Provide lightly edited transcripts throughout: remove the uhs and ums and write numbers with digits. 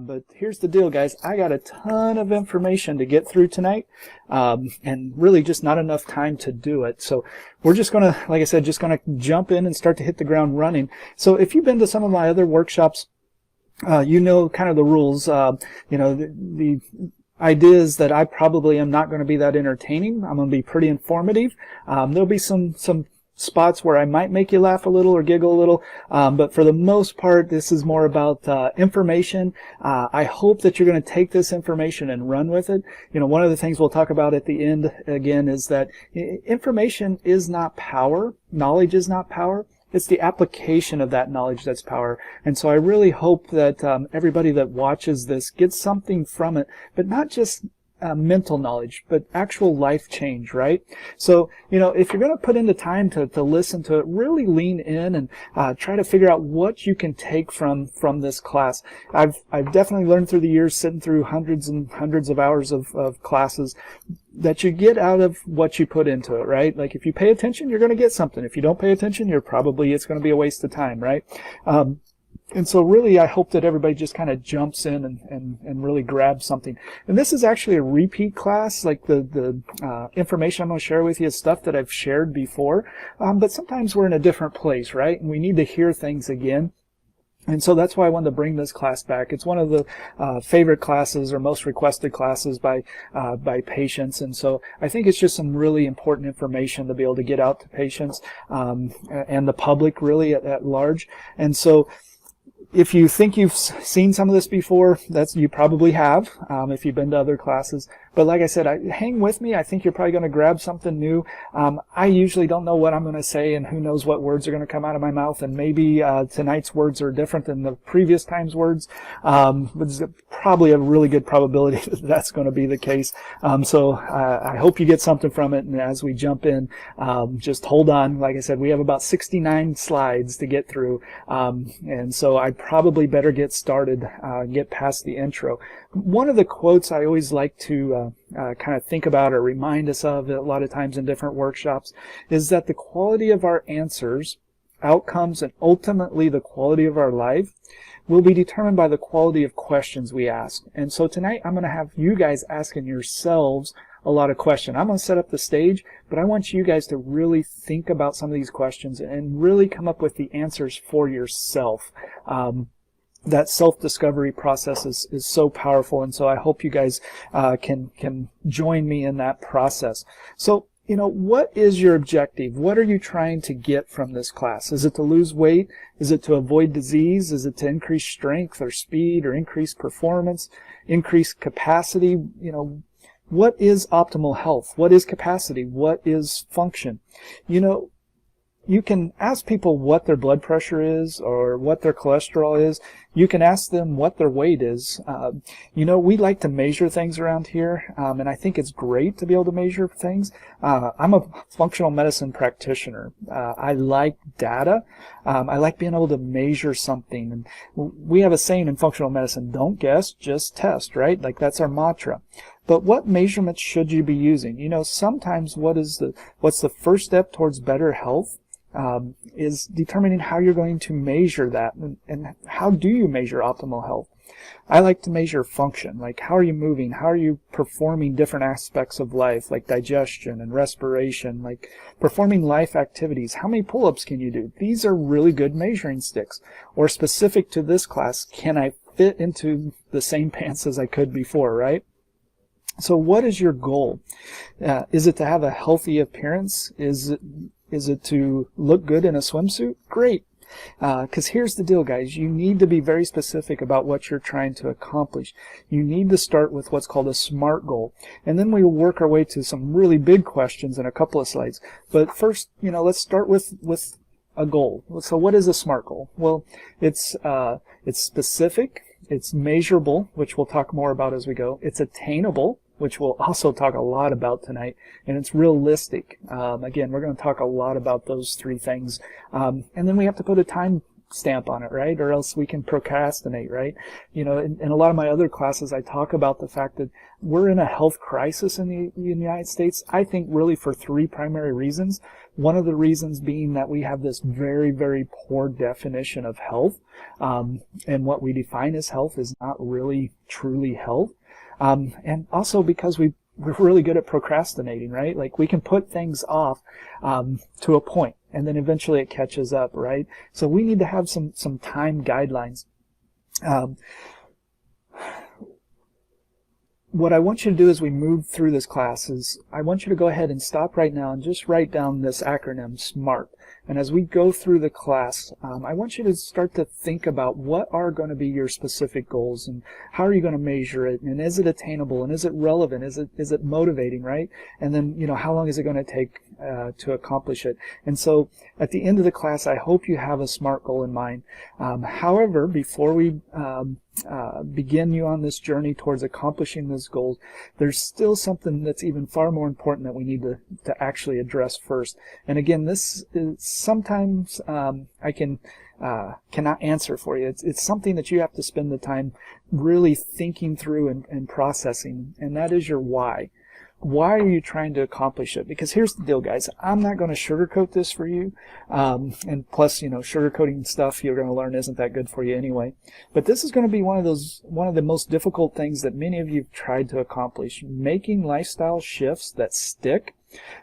But here's the deal, guys. I got a ton of information to get through tonight, and really just not enough time to do it. So we're just going to, like I said, just going to jump in and start to hit the ground running. So if you've been to some of my other workshops, you know kind of the rules. The idea is that I probably am not going to be that entertaining. I'm going to be pretty informative. There'll be some spots where I might make you laugh a little or giggle a little, but for the most part, this is more about information. I hope that you're going to take this information and run with it. You know, one of the things we'll talk about at the end again is that information is not power. Knowledge is not power. It's the application of that knowledge that's power. And so I really hope that everybody that watches this gets something from it, but not just mental knowledge, but actual life change, right? So, you know, if you're going to put in the time to listen to it, really lean in and try to figure out what you can take from this class. I've definitely learned through the years, sitting through hundreds and hundreds of hours of classes, that you get out of what you put into it, right? Like if you pay attention, you're going to get something. If you don't pay attention, it's going to be a waste of time, right? And so really, I hope that everybody just kind of jumps in and really grabs something. And this is actually a repeat class. Like the information I'm going to share with you is stuff that I've shared before. But sometimes we're in a different place, right? And we need to hear things again. And so that's why I wanted to bring this class back. It's one of the favorite classes or most requested classes by patients. And so I think it's just some really important information to be able to get out to patients and the public really at large. And so if you think you've seen some of this before, you probably have, if you've been to other classes. But like I said, hang with me. I think you're probably going to grab something new. I usually don't know what I'm going to say, and who knows what words are going to come out of my mouth. And maybe tonight's words are different than the previous time's words. But there's probably a really good probability that that's going to be the case. So I hope you get something from it. And as we jump in, just hold on. Like I said, we have about 69 slides to get through. And so I probably better get started, get past the intro. One of the quotes I always like to kind of think about or remind us of a lot of times in different workshops is that the quality of our answers, outcomes, and ultimately the quality of our life will be determined by the quality of questions we ask. And so tonight I'm going to have you guys asking yourselves a lot of questions. I'm going to set up the stage, but I want you guys to really think about some of these questions and really come up with the answers for yourself. That self-discovery process is so powerful, and so I hope you guys can join me in that process. So, you know, what is your objective? What are you trying to get from this class? Is it to lose weight? Is it to avoid disease? Is it to increase strength or speed or increase performance, increase capacity? You know, what is optimal health? What is capacity? What is function? You know, you can ask people what their blood pressure is or what their cholesterol is. You can ask them what their weight is. You know, we like to measure things around here, and I think it's great to be able to measure things. I'm a functional medicine practitioner. I like data. I like being able to measure something. And we have a saying in functional medicine, don't guess, just test, right? Like that's our mantra. But what measurements should you be using? You know, sometimes what's the first step towards better health? Is determining how you're going to measure that, and how do you measure optimal health. I like to measure function, like how are you moving, how are you performing different aspects of life, like digestion and respiration, like performing life activities. How many pull-ups can you do? These are really good measuring sticks. Or specific to this class, can I fit into the same pants as I could before, right? So what is your goal? Is it to have a healthy appearance? Is it to look good in a swimsuit? Great. Because here's the deal, guys. You need to be very specific about what you're trying to accomplish. You need to start with what's called a SMART goal. And then we will work our way to some really big questions in a couple of slides. But first, you know, let's start with a goal. So what is a SMART goal? Well, it's specific, it's measurable, which we'll talk more about as we go. It's attainable, which we'll also talk a lot about tonight, and it's realistic. Again, we're going to talk a lot about those three things. And then we have to put a time stamp on it, right? Or else we can procrastinate, right? You know, in a lot of my other classes, I talk about the fact that we're in a health crisis in the United States, I think really for three primary reasons. One of the reasons being that we have this very, very poor definition of health. And what we define as health is not really truly health. And also because we're really good at procrastinating, right? Like we can put things off to a point, and then eventually it catches up, right? So we need to have some time guidelines. What I want you to do as we move through this class is I want you to go ahead and stop right now and just write down this acronym SMART. And as we go through the class, I want you to start to think about what are going to be your specific goals and how are you going to measure it, and is it attainable, and is it relevant, is it motivating, right? And then, you know, how long is it going to take to accomplish it? And so at the end of the class, I hope you have a SMART goal in mind. However, before we begin you on this journey towards accomplishing this goal, there's still something that's even far more important that we need to actually address first. And again, this is sometimes I cannot answer for you. It's something that you have to spend the time really thinking through and processing, and that is your why. Why are you trying to accomplish it? Because here's the deal, guys. I'm not going to sugarcoat this for you. And plus, you know, sugarcoating stuff you're going to learn isn't that good for you anyway. But this is going to be one of the most difficult things that many of you have tried to accomplish. Making lifestyle shifts that stick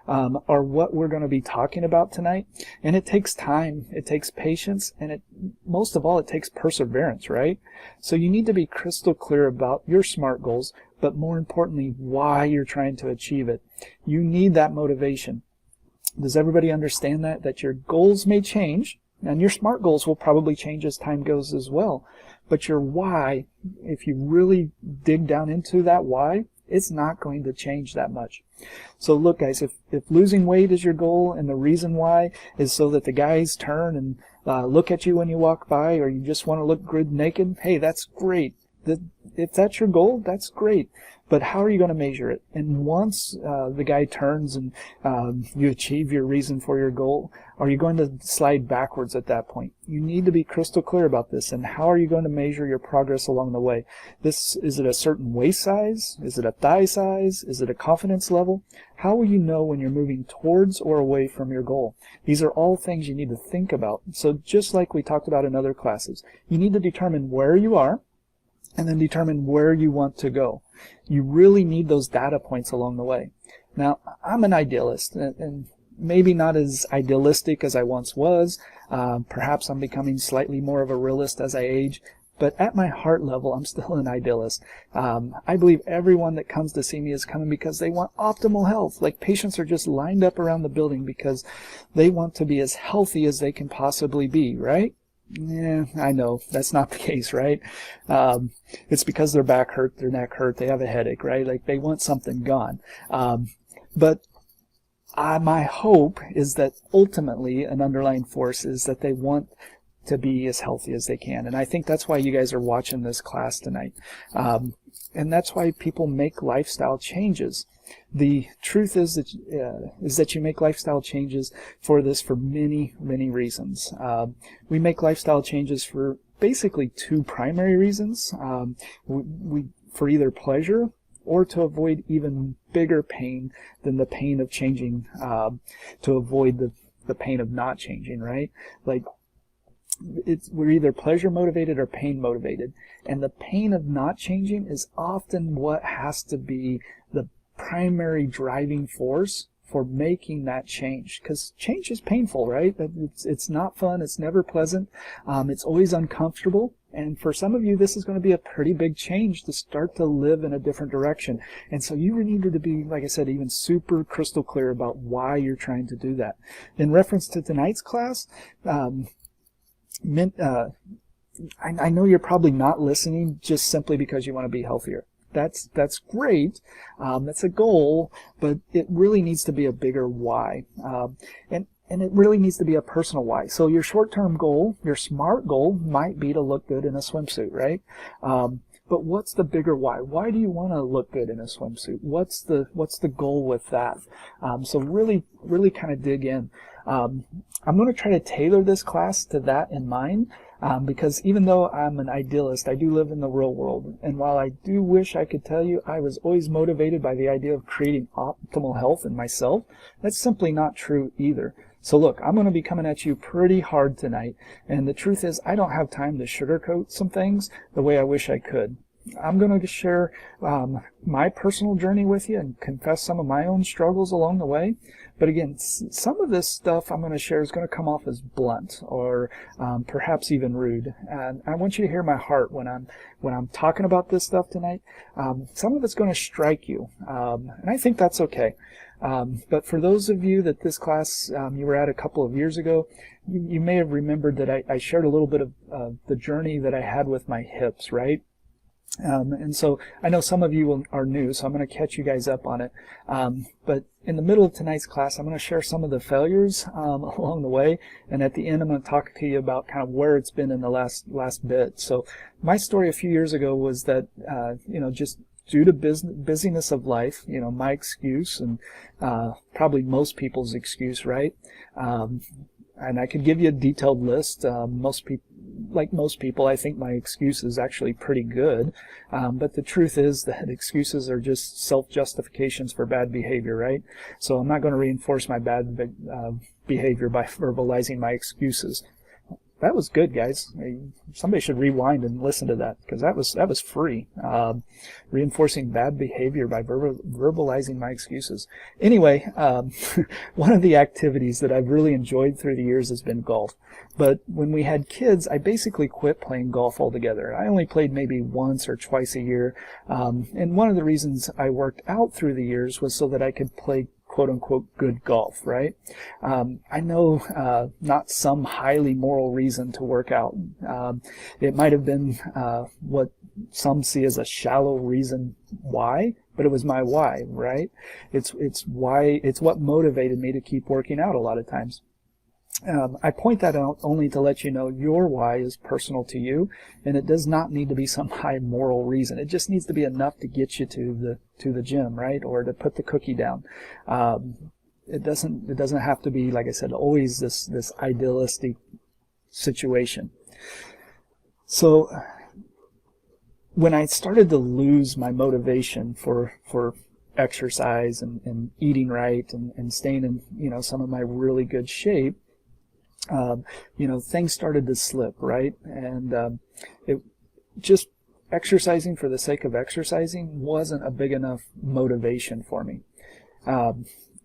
are what we're going to be talking about tonight. And it takes time, it takes patience, and most of all, it takes perseverance, right? So you need to be crystal clear about your SMART goals, but more importantly, why you're trying to achieve it. You need that motivation. Does everybody understand that? That your goals may change, and your SMART goals will probably change as time goes as well. But your why, if you really dig down into that why, it's not going to change that much. So look, guys, if losing weight is your goal and the reason why is so that the guys turn and look at you when you walk by, or you just want to look good naked, hey, that's great. If that's your goal, that's great. But how are you going to measure it? And once the guy turns and you achieve your reason for your goal, are you going to slide backwards at that point? You need to be crystal clear about this. And how are you going to measure your progress along the way? Is it a certain waist size? Is it a thigh size? Is it a confidence level? How will you know when you're moving towards or away from your goal? These are all things you need to think about. So just like we talked about in other classes, you need to determine where you are, and then determine where you want to go. You really need those data points along the way. Now, I'm an idealist, and maybe not as idealistic as I once was. Perhaps I'm becoming slightly more of a realist as I age, but at my heart level, I'm still an idealist. I believe everyone that comes to see me is coming because they want optimal health. Like, patients are just lined up around the building because they want to be as healthy as they can possibly be, right? Yeah, I know that's not the case, right? It's because their back hurt, their neck hurt, they have a headache, right? Like, they want something gone. But my hope is that ultimately an underlying force is that they want to be as healthy as they can. And I think that's why you guys are watching this class tonight. And that's why people make lifestyle changes. The truth is that you make lifestyle changes for many, many reasons. We make lifestyle changes for basically two primary reasons. For either pleasure or to avoid even bigger pain than the pain of changing, to avoid the pain of not changing, right? Like, we're either pleasure motivated or pain motivated, and the pain of not changing is often what has to be the primary driving force for making that change, because change is painful, right? It's not fun, it's never pleasant, it's always uncomfortable, and for some of you this is going to be a pretty big change to start to live in a different direction. And so you needed to be, like I said, even super crystal clear about why you're trying to do that. In reference to tonight's class, I know you're probably not listening just simply because you want to be healthier. That's great. That's a goal, but it really needs to be a bigger why. And it really needs to be a personal why. So your short-term goal, your SMART goal, might be to look good in a swimsuit, right? But what's the bigger why? Why do you want to look good in a swimsuit? What's the goal with that? So really kind of dig in. I'm going to try to tailor this class to that in mind. because even though I'm an idealist, I do live in the real world. And while I do wish I could tell you I was always motivated by the idea of creating optimal health in myself, that's simply not true either. So look, I'm going to be coming at you pretty hard tonight, and the truth is I don't have time to sugarcoat some things the way I wish I could. I'm going to share my personal journey with you and confess some of my own struggles along the way. But again, some of this stuff I'm going to share is going to come off as blunt or perhaps even rude. And I want you to hear my heart when I'm talking about this stuff tonight. Some of it's going to strike you, and I think that's okay. But for those of you that this class you were at a couple of years ago, you may have remembered that I shared a little bit of the journey that I had with my hips, right? And so I know some of you are new, so I'm going to catch you guys up on it. But in the middle of tonight's class, I'm going to share some of the failures along the way, and at the end, I'm going to talk to you about kind of where it's been in the last bit. So my story a few years ago was that just due to busyness of life, my excuse and probably most people's excuse, right? And I could give you a detailed list. Most people, I think my excuse is actually pretty good. But the truth is that excuses are just self-justifications for bad behavior, right? So I'm not going to reinforce my bad behavior by verbalizing my excuses. That was good, guys. Somebody should rewind and listen to that, because that was free. Reinforcing bad behavior by verbalizing my excuses. Anyway, one of the activities that I've really enjoyed through the years has been golf. But when we had kids, I basically quit playing golf altogether. I only played maybe once or twice a year. And one of the reasons I worked out through the years was so that I could play quote-unquote good golf, right? I know not some highly moral reason to work out. It might have been what some see as a shallow reason why, but it was my why, right? It's what motivated me to keep working out a lot of times. I point that out only to let you know your why is personal to you, and it does not need to be some high moral reason. It just needs to be enough to get you to the gym, right, or to put the cookie down. It doesn't have to be, like I said, always this idealistic situation. So when I started to lose my motivation for exercise and eating right and staying in some of my really good shape, things started to slip, right? And it just exercising for the sake of exercising wasn't a big enough motivation for me.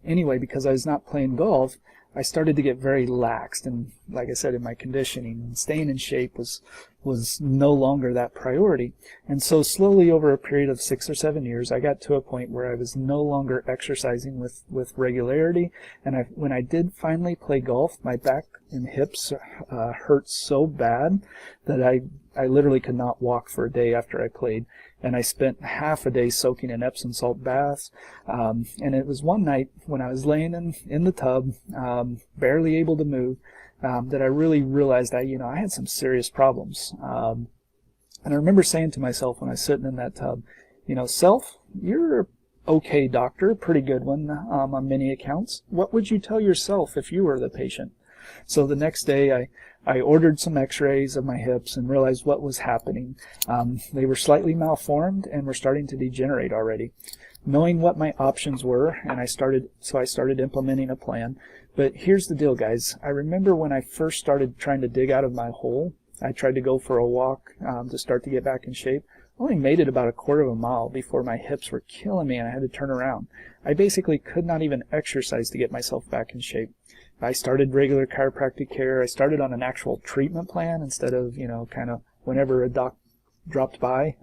Anyway, because I was not playing golf, I started to get very laxed, and like I said, in my conditioning, and staying in shape was no longer that priority. And so slowly over a period of 6 or 7 years, I got to a point where I was no longer exercising with regularity. And when I did finally play golf, my back and hips hurt so bad that I literally could not walk for a day after I played. And I spent half a day soaking in Epsom salt baths. And it was one night when I was laying in the tub, barely able to move, that I really realized I had some serious problems. And I remember saying to myself when I was sitting in that tub, self, you're okay doctor, pretty good one on many accounts. What would you tell yourself if you were the patient? So the next day I ordered some x-rays of my hips and realized what was happening. They were slightly malformed and were starting to degenerate already. Knowing what my options were, and I started implementing a plan. But here's the deal, guys. I remember when I first started trying to dig out of my hole, I tried to go for a walk to start to get back in shape. I only made it about a quarter of a mile before my hips were killing me and I had to turn around. I basically could not even exercise to get myself back in shape. I started regular chiropractic care. I started on an actual treatment plan instead of, kind of whenever a doc dropped by,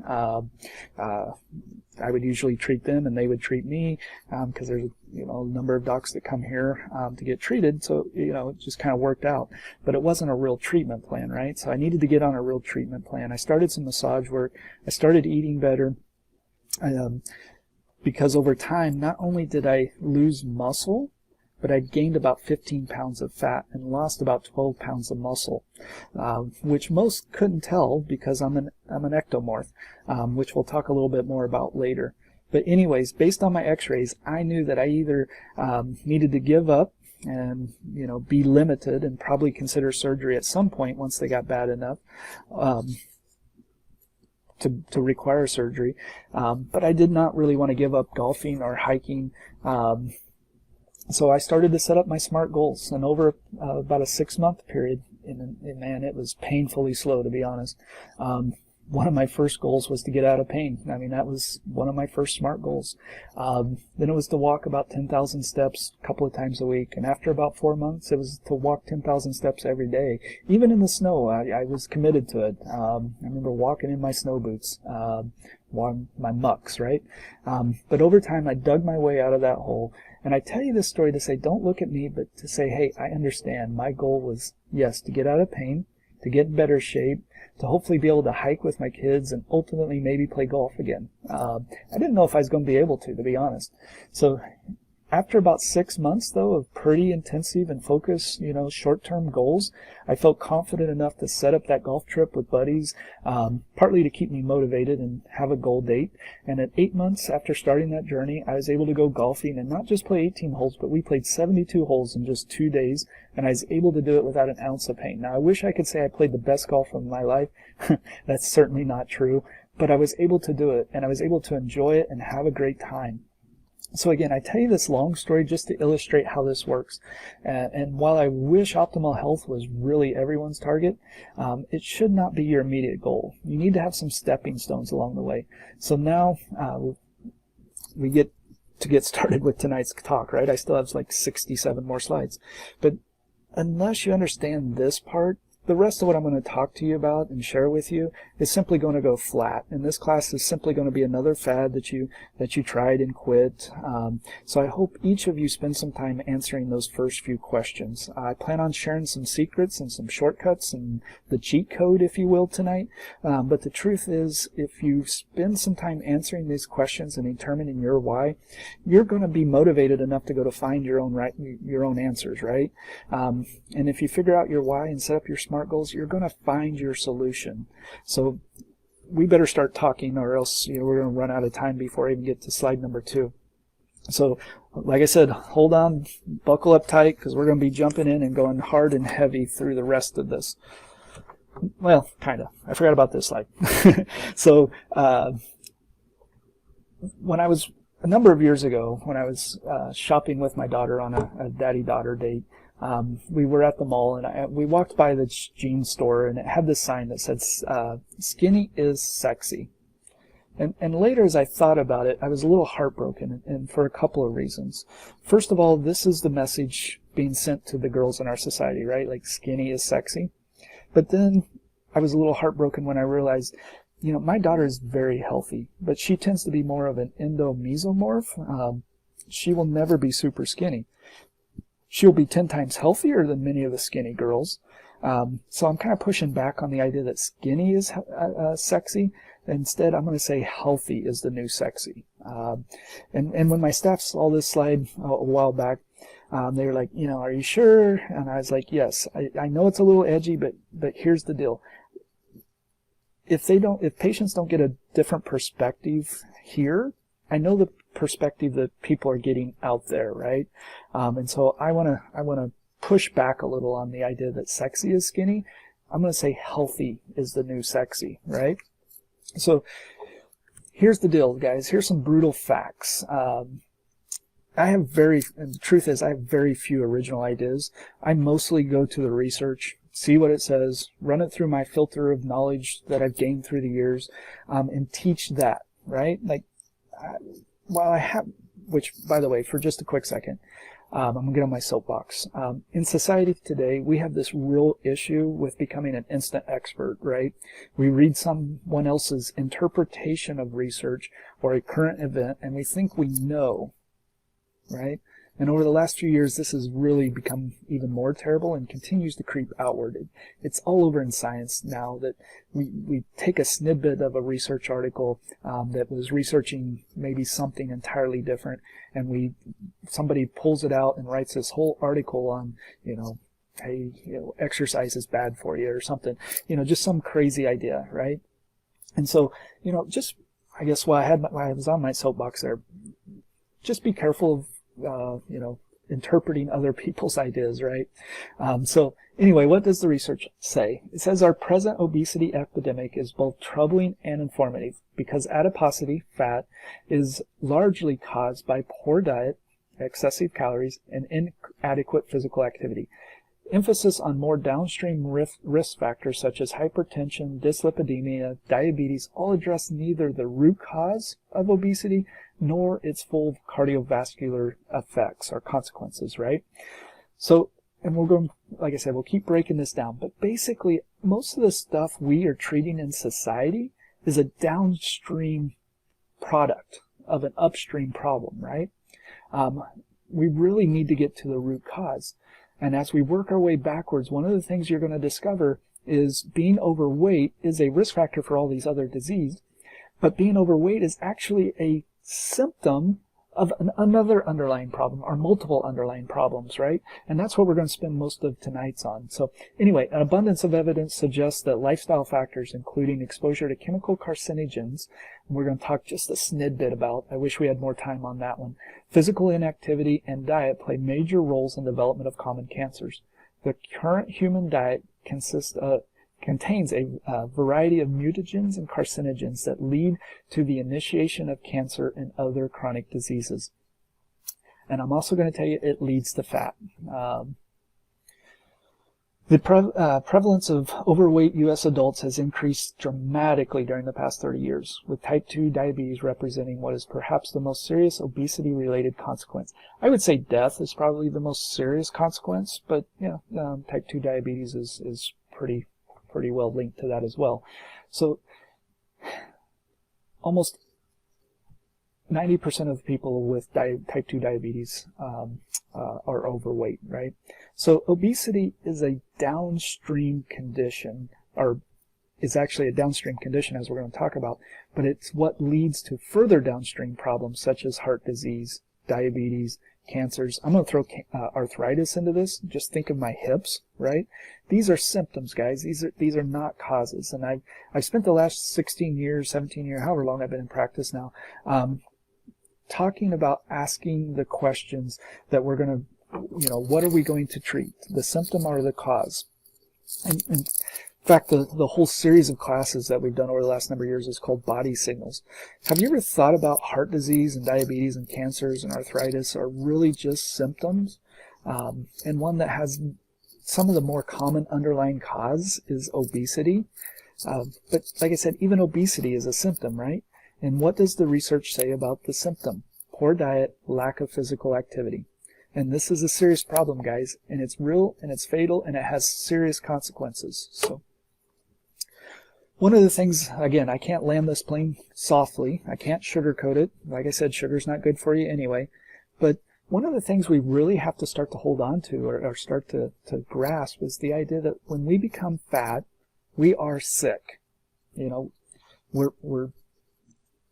I would usually treat them and they would treat me, because there's a number of docs that come here to get treated, so it just kind of worked out. But it wasn't a real treatment plan, right? So I needed to get on a real treatment plan. I started some massage work. I started eating better, because over time, not only did I lose muscle, but I gained about 15 pounds of fat and lost about 12 pounds of muscle, which most couldn't tell because I'm an ectomorph, which we'll talk a little bit more about later. But anyways, based on my x-rays, I knew that I either needed to give up and be limited and probably consider surgery at some point once they got bad enough to require surgery. But I did not really want to give up golfing or hiking. So I started to set up my SMART goals, and over about a 6-month period, and man, it was painfully slow, to be honest. One of my first goals was to get out of pain. I mean, that was one of my first SMART goals. Then it was to walk about 10,000 steps a couple of times a week. And after about 4 months, it was to walk 10,000 steps every day. Even in the snow, I was committed to it. I remember walking in my snow boots, my mucks, right? But over time, I dug my way out of that hole. And I tell you this story to say, don't look at me, but to say, hey, I understand. My goal was, yes, to get out of pain, to get in better shape, to hopefully be able to hike with my kids, and ultimately maybe play golf again. I didn't know if I was going to be able to be honest. So after about 6 months, though, of pretty intensive and focused, short-term goals, I felt confident enough to set up that golf trip with buddies, partly to keep me motivated and have a goal date. And at 8 months after starting that journey, I was able to go golfing and not just play 18 holes, but we played 72 holes in just 2 days, and I was able to do it without an ounce of pain. Now, I wish I could say I played the best golf of my life. That's certainly not true, but I was able to do it, and I was able to enjoy it and have a great time. So again, I tell you this long story just to illustrate how this works. And while I wish optimal health was really everyone's target, it should not be your immediate goal. You need to have some stepping stones along the way. So now we get started with tonight's talk, right? I still have like 67 more slides. But unless you understand this part, the rest of what I'm going to talk to you about and share with you is simply going to go flat. And this class is simply going to be another fad that you tried and quit. So I hope each of you spend some time answering those first few questions. I plan on sharing some secrets and some shortcuts and the cheat code, if you will, tonight. But the truth is, if you spend some time answering these questions and determining your why, you're going to be motivated enough to go to find your own answers, right? And if you figure out your why and set up your SMART goals, you're going to find your solution. So we better start talking, or else we're going to run out of time before I even get to slide number 2. So like I said, hold on, buckle up tight, because we're going to be jumping in and going hard and heavy through the rest of this. Well, kind of. I forgot about this slide. So when I was, a number of years ago, when I was shopping with my daughter on a daddy-daughter date, we were at the mall, and we walked by the jeans store, and it had this sign that said, skinny is sexy. And later, as I thought about it, I was a little heartbroken, and for a couple of reasons. First of all, this is the message being sent to the girls in our society, right? Like, skinny is sexy. But then I was a little heartbroken when I realized, my daughter is very healthy, but she tends to be more of an endomesomorph. She will never be super skinny. She'll be 10 times healthier than many of the skinny girls. So I'm kind of pushing back on the idea that skinny is sexy. Instead, I'm going to say healthy is the new sexy. And when my staff saw this slide a while back, they were like, are you sure? And I was like, yes, I know it's a little edgy, but here's the deal. If patients don't get a different perspective here, I know the perspective that people are getting out there, right? And so I want to push back a little on the idea that sexy is skinny. I'm going to say healthy is the new sexy, right? So here's the deal, guys. Here's some brutal facts. And the truth is, I have very few original ideas. I mostly go to the research, see what it says, run it through my filter of knowledge that I've gained through the years, and teach that, right? Like, which, by the way, for just a quick second, I'm going to get on my soapbox. In society today, we have this real issue with becoming an instant expert, right? We read someone else's interpretation of research or a current event, and we think we know, right? And over the last few years, this has really become even more terrible and continues to creep outward. It's all over in science now that we take a snippet of a research article that was researching maybe something entirely different, and somebody pulls it out and writes this whole article on, hey, exercise is bad for you or something, just some crazy idea, right? And so, just, I guess while I was on my soapbox there, just be careful of interpreting other people's ideas, right? So anyway, what does the research say? It says our present obesity epidemic is both troubling and informative because adiposity, fat, is largely caused by poor diet, excessive calories, and inadequate physical activity. Emphasis on more downstream risk factors such as hypertension, dyslipidemia, diabetes all address neither the root cause of obesity nor its full cardiovascular effects or consequences, right? So, and we're going, like I said, we'll keep breaking this down, but basically most of the stuff we are treating in society is a downstream product of an upstream problem, right? We really need to get to the root cause. And as we work our way backwards, one of the things you're going to discover is being overweight is a risk factor for all these other diseases, but being overweight is actually a symptom of another underlying problem or multiple underlying problems, right? And that's what we're going to spend most of tonight's on. So anyway, an abundance of evidence suggests that lifestyle factors, including exposure to chemical carcinogens, and we're going to talk just a snid bit about, I wish we had more time on that one, physical inactivity and diet play major roles in development of common cancers. The current human diet contains a variety of mutagens and carcinogens that lead to the initiation of cancer and other chronic diseases. And I'm also going to tell you it leads to fat. The prevalence of overweight U.S. adults has increased dramatically during the past 30 years, with type 2 diabetes representing what is perhaps the most serious obesity-related consequence. I would say death is probably the most serious consequence, but type 2 diabetes is pretty well linked to that as well. So almost 90% of people with type 2 diabetes are overweight, right? So obesity is a downstream condition, or is actually a downstream condition as we're going to talk about, but it's what leads to further downstream problems such as heart disease, diabetes, cancers. I'm going to throw arthritis into this. Just think of my hips, right? These are symptoms, guys. These are not causes. And I've spent the last 16 years, 17 years, however long I've been in practice now, talking about asking the questions that we're going to, what are we going to treat? The symptom or the cause? And in fact, the whole series of classes that we've done over the last number of years is called Body Signals. Have you ever thought about heart disease and diabetes and cancers and arthritis are really just symptoms? And one that has some of the more common underlying cause is obesity. But like I said, even obesity is a symptom, right? And what does the research say about the symptom? Poor diet, lack of physical activity. And this is a serious problem, guys, and it's real and it's fatal and it has serious consequences. So one of the things, again, I can't land this plane softly. I can't sugarcoat it. Like I said, sugar's not good for you anyway. But one of the things we really have to start to hold on to or start to grasp is the idea that when we become fat, we are sick.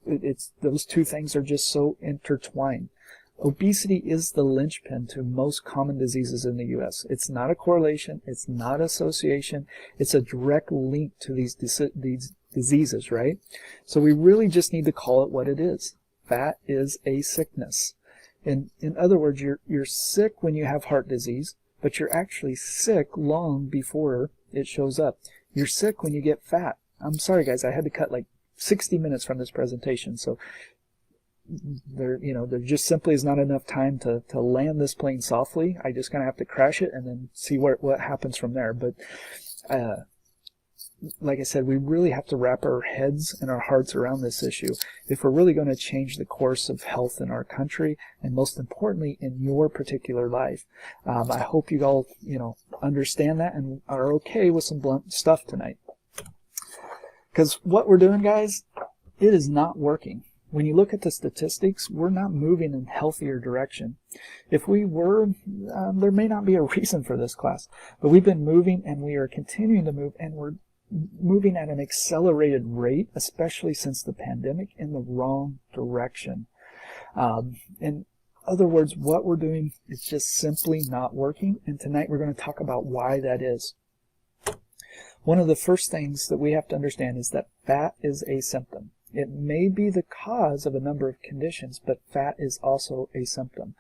It's those two things are just so intertwined. Obesity is the linchpin to most common diseases in the U.S. It's not a correlation. It's not association. It's a direct link to these diseases, right? So we really just need to call it what it is. Fat is a sickness. In other words, you're sick when you have heart disease, but you're actually sick long before it shows up. You're sick when you get fat. I'm sorry, guys. I had to cut like 60 minutes from this presentation, so there just simply is not enough time to land this plane softly. I just kind of have to crash it and then see what happens from there. But like I said, we really have to wrap our heads and our hearts around this issue if we're really going to change the course of health in our country and most importantly in your particular life. I hope you all understand that and are okay with some blunt stuff tonight. Because what we're doing, guys, it is not working. When you look at the statistics, we're not moving in a healthier direction. If we were, there may not be a reason for this class, but we've been moving and we are continuing to move, and we're moving at an accelerated rate, especially since the pandemic, in the wrong direction. In other words, what we're doing is just simply not working, and tonight we're going to talk about why that is. One of the first things that we have to understand is that fat is a symptom. It may be the cause of a number of conditions, but fat is also a symptom.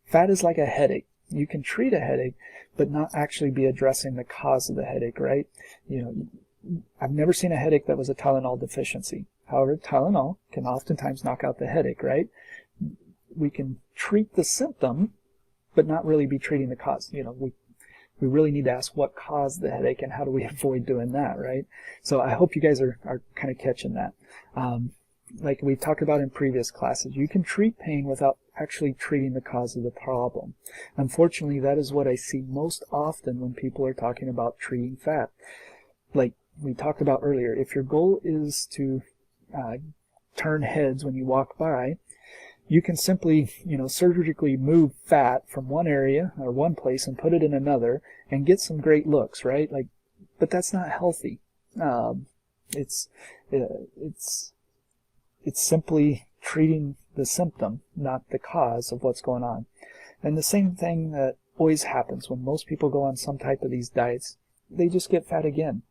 Fat is like a headache. You can treat a headache, but not actually be addressing the cause of the headache, right? You know, I've never seen a headache that was a Tylenol deficiency. However, Tylenol can oftentimes knock out the headache, right? We can treat the symptom, but not really be treating the cause. You know, we really need to ask what caused the headache and how do we avoid doing that, right? So I hope you guys are kind of catching that. Like we've talked about in previous classes, you can treat pain without actually treating the cause of the problem. Unfortunately, that is what I see most often when people are talking about treating fat. Like we talked about earlier, if your goal is to turn heads when you walk by, you can simply, you know, surgically move fat from one area or one place and put it in another and get some great looks, right? Like, but that's not healthy. It's simply treating the symptom, not the cause of what's going on. And the same thing that always happens when most people go on some type of these diets, they just get fat again.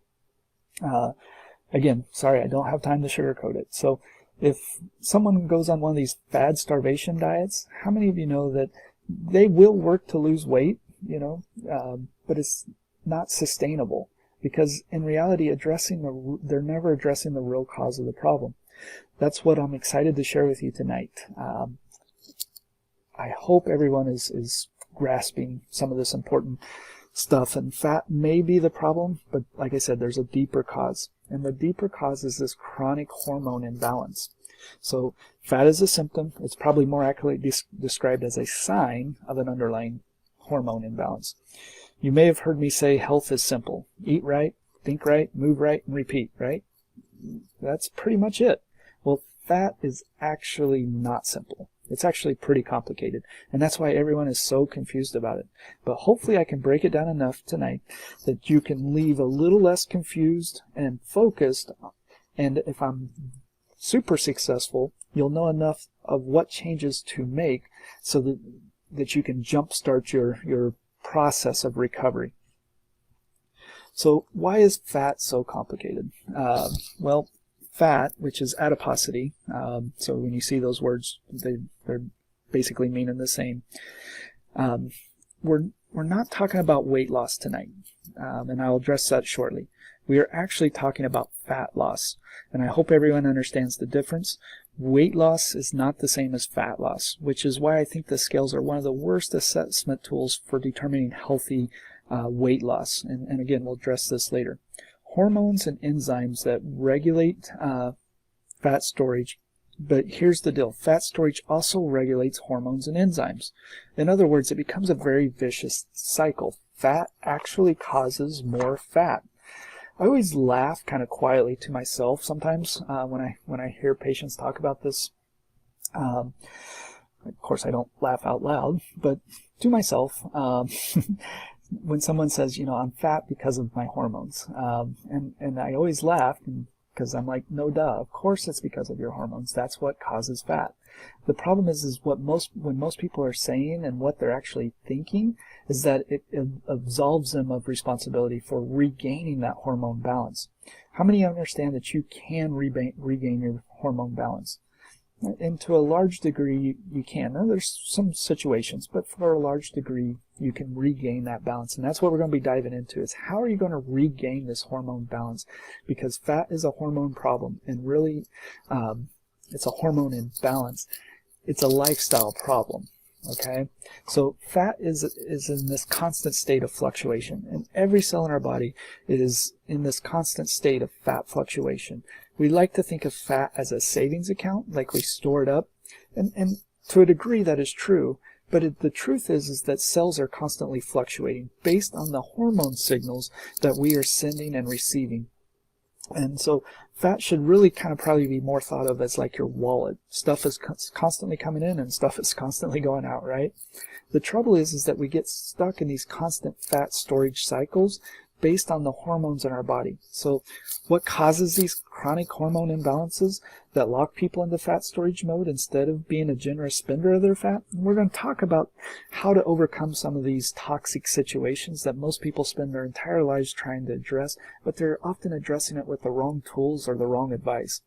Again, sorry, I don't have time to sugarcoat it. So if someone goes on one of these fad starvation diets, how many of you know that they will work to lose weight, you know, but it's not sustainable because in reality, they're never addressing the real cause of the problem. That's what I'm excited to share with you tonight. I hope everyone is grasping some of this important stuff, and fat may be the problem, but like I said, there's a deeper cause, and the deeper cause is this chronic hormone imbalance. So fat is a symptom. It's probably more accurately described as a sign of an underlying hormone imbalance. You may have heard me say health is simple. Eat right, think right, move right, and repeat, right? That's pretty much it. Well, fat is actually not simple. It's actually pretty complicated, and that's why everyone is so confused about it. But hopefully I can break it down enough tonight that you can leave a little less confused and focused, and if I'm super successful, you'll know enough of what changes to make so that you can jumpstart your process of recovery. So why is fat so complicated? Well, fat, which is adiposity, so when you see those words, they're basically meaning the same. We're not talking about weight loss tonight, and I'll address that shortly. We are actually talking about fat loss, and I hope everyone understands the difference. Weight loss is not the same as fat loss, which is why I think the scales are one of the worst assessment tools for determining healthy weight loss, and again, we'll address this later. Hormones and enzymes that regulate fat storage, but here's the deal. Fat storage also regulates hormones and enzymes. In other words, it becomes a very vicious cycle. Fat actually causes more fat. I always laugh kind of quietly to myself sometimes when I hear patients talk about this. Of course, I don't laugh out loud, but to myself, when someone says, you know, I'm fat because of my hormones, and I always laugh because I'm like, no duh, of course it's because of your hormones. That's what causes fat. The problem is when most people are saying and what they're actually thinking is that it absolves them of responsibility for regaining that hormone balance. How many understand that you can regain your hormone balance? And to a large degree, you can. Now, there's some situations, but for a large degree, you can regain that balance. And that's what we're going to be diving into, is how are you going to regain this hormone balance? Because fat is a hormone problem, and really, it's a hormone imbalance. It's a lifestyle problem, okay? So fat is in this constant state of fluctuation, and every cell in our body is in this constant state of fat fluctuation. We like to think of fat as a savings account, like we store it up, and to a degree that is true, but the truth is that cells are constantly fluctuating based on the hormone signals that we are sending and receiving. And so fat should really kind of probably be more thought of as like your wallet. Stuff is constantly coming in and stuff is constantly going out, right? The trouble is that we get stuck in these constant fat storage cycles based on the hormones in our body. So what causes these chronic hormone imbalances that lock people into fat storage mode instead of being a generous spender of their fat? And we're going to talk about how to overcome some of these toxic situations that most people spend their entire lives trying to address, but they're often addressing it with the wrong tools or the wrong advice.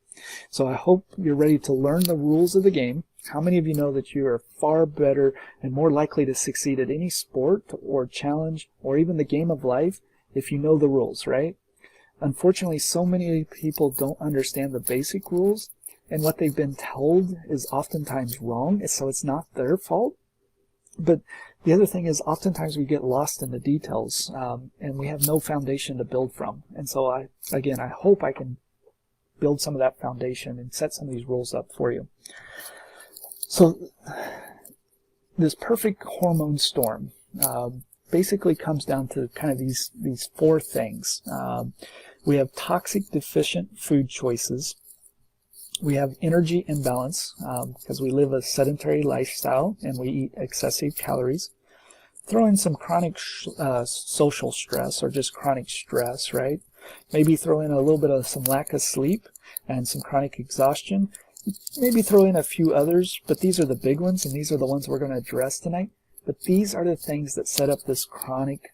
So I hope you're ready to learn the rules of the game. How many of you know that you are far better and more likely to succeed at any sport or challenge or even the game of life if you know the rules, right? Unfortunately, so many people don't understand the basic rules, and what they've been told is oftentimes wrong, so it's not their fault. But the other thing is oftentimes we get lost in the details, and we have no foundation to build from. And so I hope I can build some of that foundation and set some of these rules up for you. So this perfect hormone storm basically comes down to kind of these four things. We have toxic deficient food choices. We have energy imbalance because we live a sedentary lifestyle and we eat excessive calories. Throw in some chronic social stress or just chronic stress, right? Maybe throw in a little bit of some lack of sleep and some chronic exhaustion. Maybe throw in a few others, but these are the big ones, and these are the ones we're going to address tonight. But these are the things that set up this chronic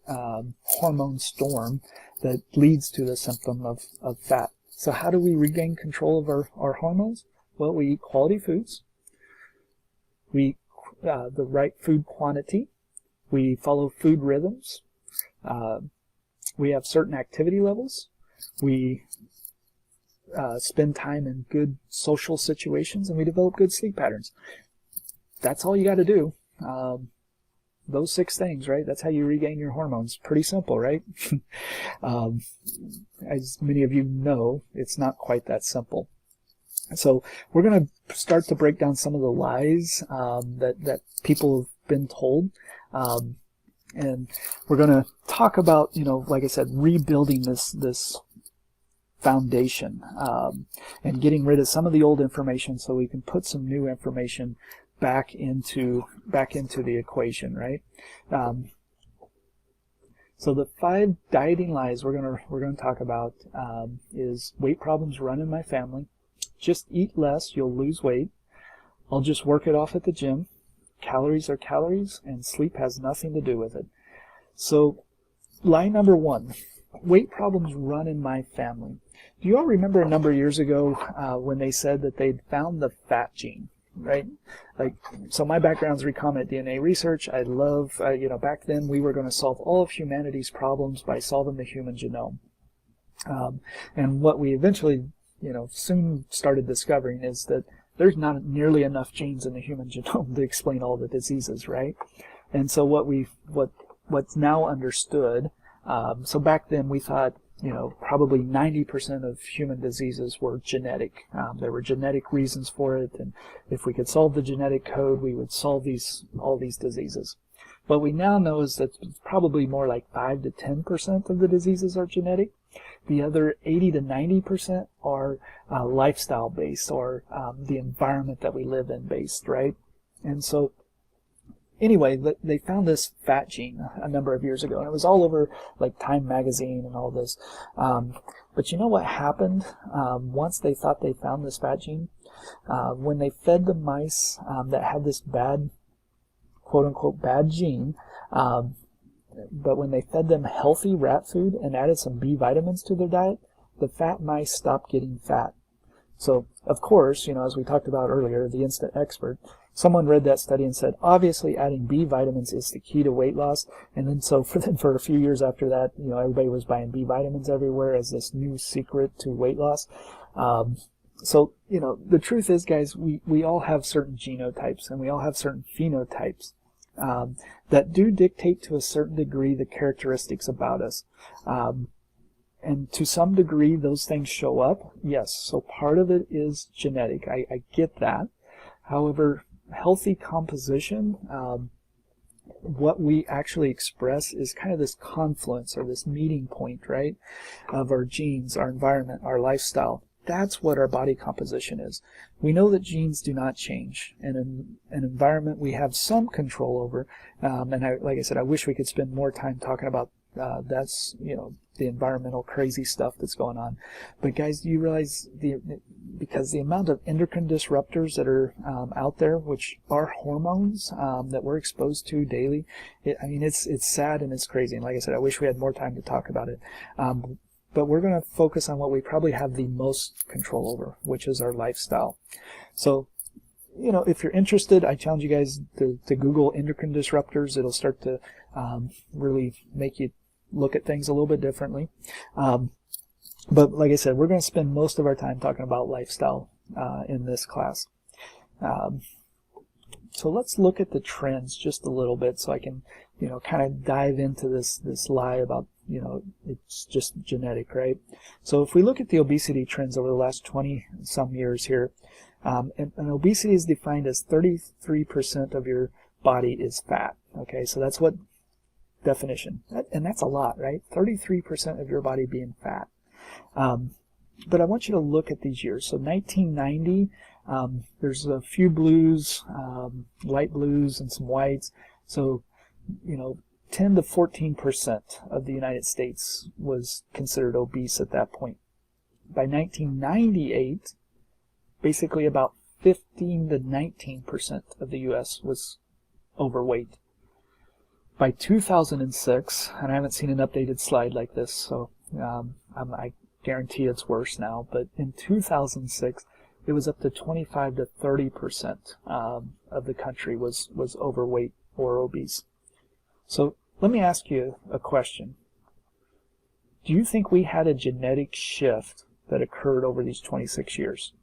hormone storm that leads to the symptom of fat. So how do we regain control of our hormones? Well, we eat quality foods. We eat the right food quantity. We follow food rhythms. We have certain activity levels. We spend time in good social situations, and we develop good sleep patterns. That's all you got to do. Those 6 things, right? That's how you regain your hormones. Pretty simple, right? As many of you know, it's not quite that simple. So we're going to start to break down some of the lies that people have been told. And we're going to talk about, like I said, rebuilding this foundation and getting rid of some of the old information so we can put some new information back into the equation, right? So the 5 dieting lies we're gonna talk about is weight problems run in my family. Just eat less, you'll lose weight. I'll just work it off at the gym. Calories are calories, and sleep has nothing to do with it. So lie number 1, weight problems run in my family. Do you all remember a number of years ago when they said that they'd found the fat gene? Right? So my background's recombinant DNA research. I love, back then we were going to solve all of humanity's problems by solving the human genome. And what we eventually, soon started discovering is that there's not nearly enough genes in the human genome to explain all the diseases, right? And so what's now understood, so back then we thought, probably 90% of human diseases were genetic. There were genetic reasons for it, and if we could solve the genetic code, we would solve all these diseases. What we now know is that probably more like 5 to 10% of the diseases are genetic. The other 80 to 90% are lifestyle based, or the environment that we live in based, right? And so anyway, they found this fat gene a number of years ago, and it was all over like Time magazine and all this. But you know what happened once they thought they found this fat gene? When they fed the mice that had this bad, quote-unquote, bad gene, but when they fed them healthy rat food and added some B vitamins to their diet, the fat mice stopped getting fat. So, of course, as we talked about earlier, the instant expert, someone read that study and said, obviously adding B vitamins is the key to weight loss. And then so for a few years after that, everybody was buying B vitamins everywhere as this new secret to weight loss. So, the truth is, guys, we all have certain genotypes and we all have certain phenotypes that do dictate to a certain degree the characteristics about us. And to some degree, those things show up. Yes, so part of it is genetic. I get that. However, healthy composition, what we actually express is kind of this confluence or this meeting point, right, of our genes, our environment, our lifestyle. That's what our body composition is. We know that genes do not change, and in an environment we have some control over. And like I said, I wish we could spend more time talking about That's, the environmental crazy stuff that's going on. But guys, do you realize because the amount of endocrine disruptors that are out there, which are hormones that we're exposed to daily, it's sad and it's crazy. And like I said, I wish we had more time to talk about it. But we're going to focus on what we probably have the most control over, which is our lifestyle. So, if you're interested, I challenge you guys to Google endocrine disruptors. It'll start to really make you look at things a little bit differently. But like I said, we're going to spend most of our time talking about lifestyle in this class. So let's look at the trends just a little bit so I can, kind of dive into this lie about, it's just genetic, right? So if we look at the obesity trends over the last 20 some years here, and obesity is defined as 33% of your body is fat. Okay, so that's what definition, and that's a lot, right? 33% of your body being fat. But I want you to look at these years. So 1990, there's a few blues, light blues, and some whites. So 10 to 14% of the United States was considered obese at that point. By 1998, basically about 15 to 19% of the U.S. was overweight. By 2006, and I haven't seen an updated slide like this, so I guarantee it's worse now, but in 2006, it was up to 25 to 30% of the country was overweight or obese. So let me ask you a question. Do you think we had a genetic shift that occurred over these 26 years?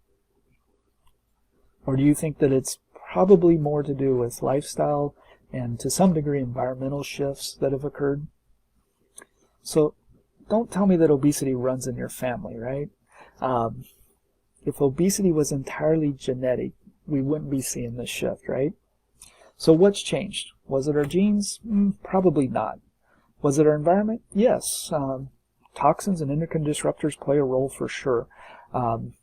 Or do you think that it's probably more to do with lifestyle and to some degree environmental shifts that have occurred? So don't tell me that obesity runs in your family, right? If obesity was entirely genetic, we wouldn't be seeing this shift, right? So what's changed? Was it our genes? Probably not. Was it our environment? Yes. Toxins and endocrine disruptors play a role for sure. And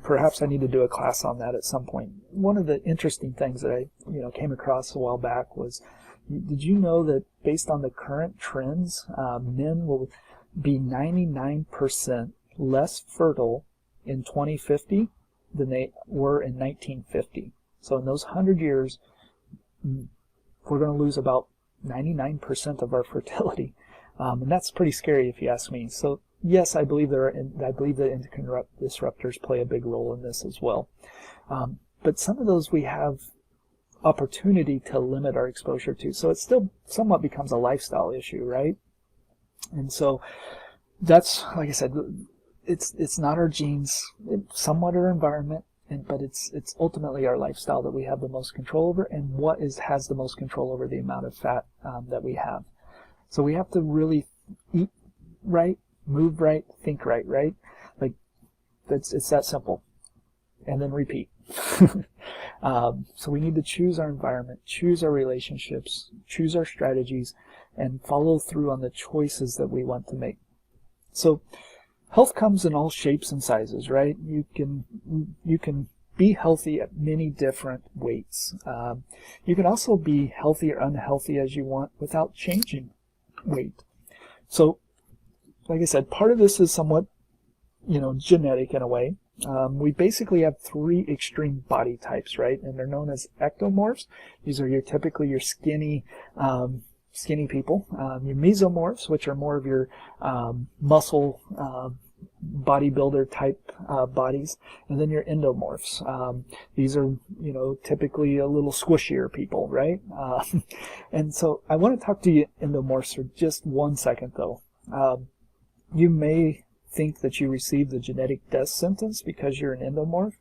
perhaps I need to do a class on that at some point. One of the interesting things that I came across a while back was, did you know that based on the current trends, men will be 99% less fertile in 2050 than they were in 1950? So in those 100 years, we're going to lose about 99% of our fertility. And that's pretty scary if you ask me. So yes, I believe that endocrine disruptors play a big role in this as well. But some of those we have opportunity to limit our exposure to. So it still somewhat becomes a lifestyle issue, right? And so that's, like I said, it's not our genes, it's somewhat our environment, but it's ultimately our lifestyle that we have the most control over, and what has the most control over the amount of fat that we have. So we have to really eat right, move right, think right, right? Like, it's that simple. And then repeat. So we need to choose our environment, choose our relationships, choose our strategies, and follow through on the choices that we want to make. So health comes in all shapes and sizes, right? You can be healthy at many different weights. You can also be healthy or unhealthy as you want without changing weight. So, like I said, part of this is somewhat, genetic in a way. We basically have three extreme body types, right? And they're known as ectomorphs. These are typically your skinny people. Your mesomorphs, which are more of your muscle bodybuilder type bodies, and then your endomorphs. These are, typically a little squishier people, right? And so I want to talk to you endomorphs for just 1 second, though. You may think that you receive the genetic death sentence because you're an endomorph,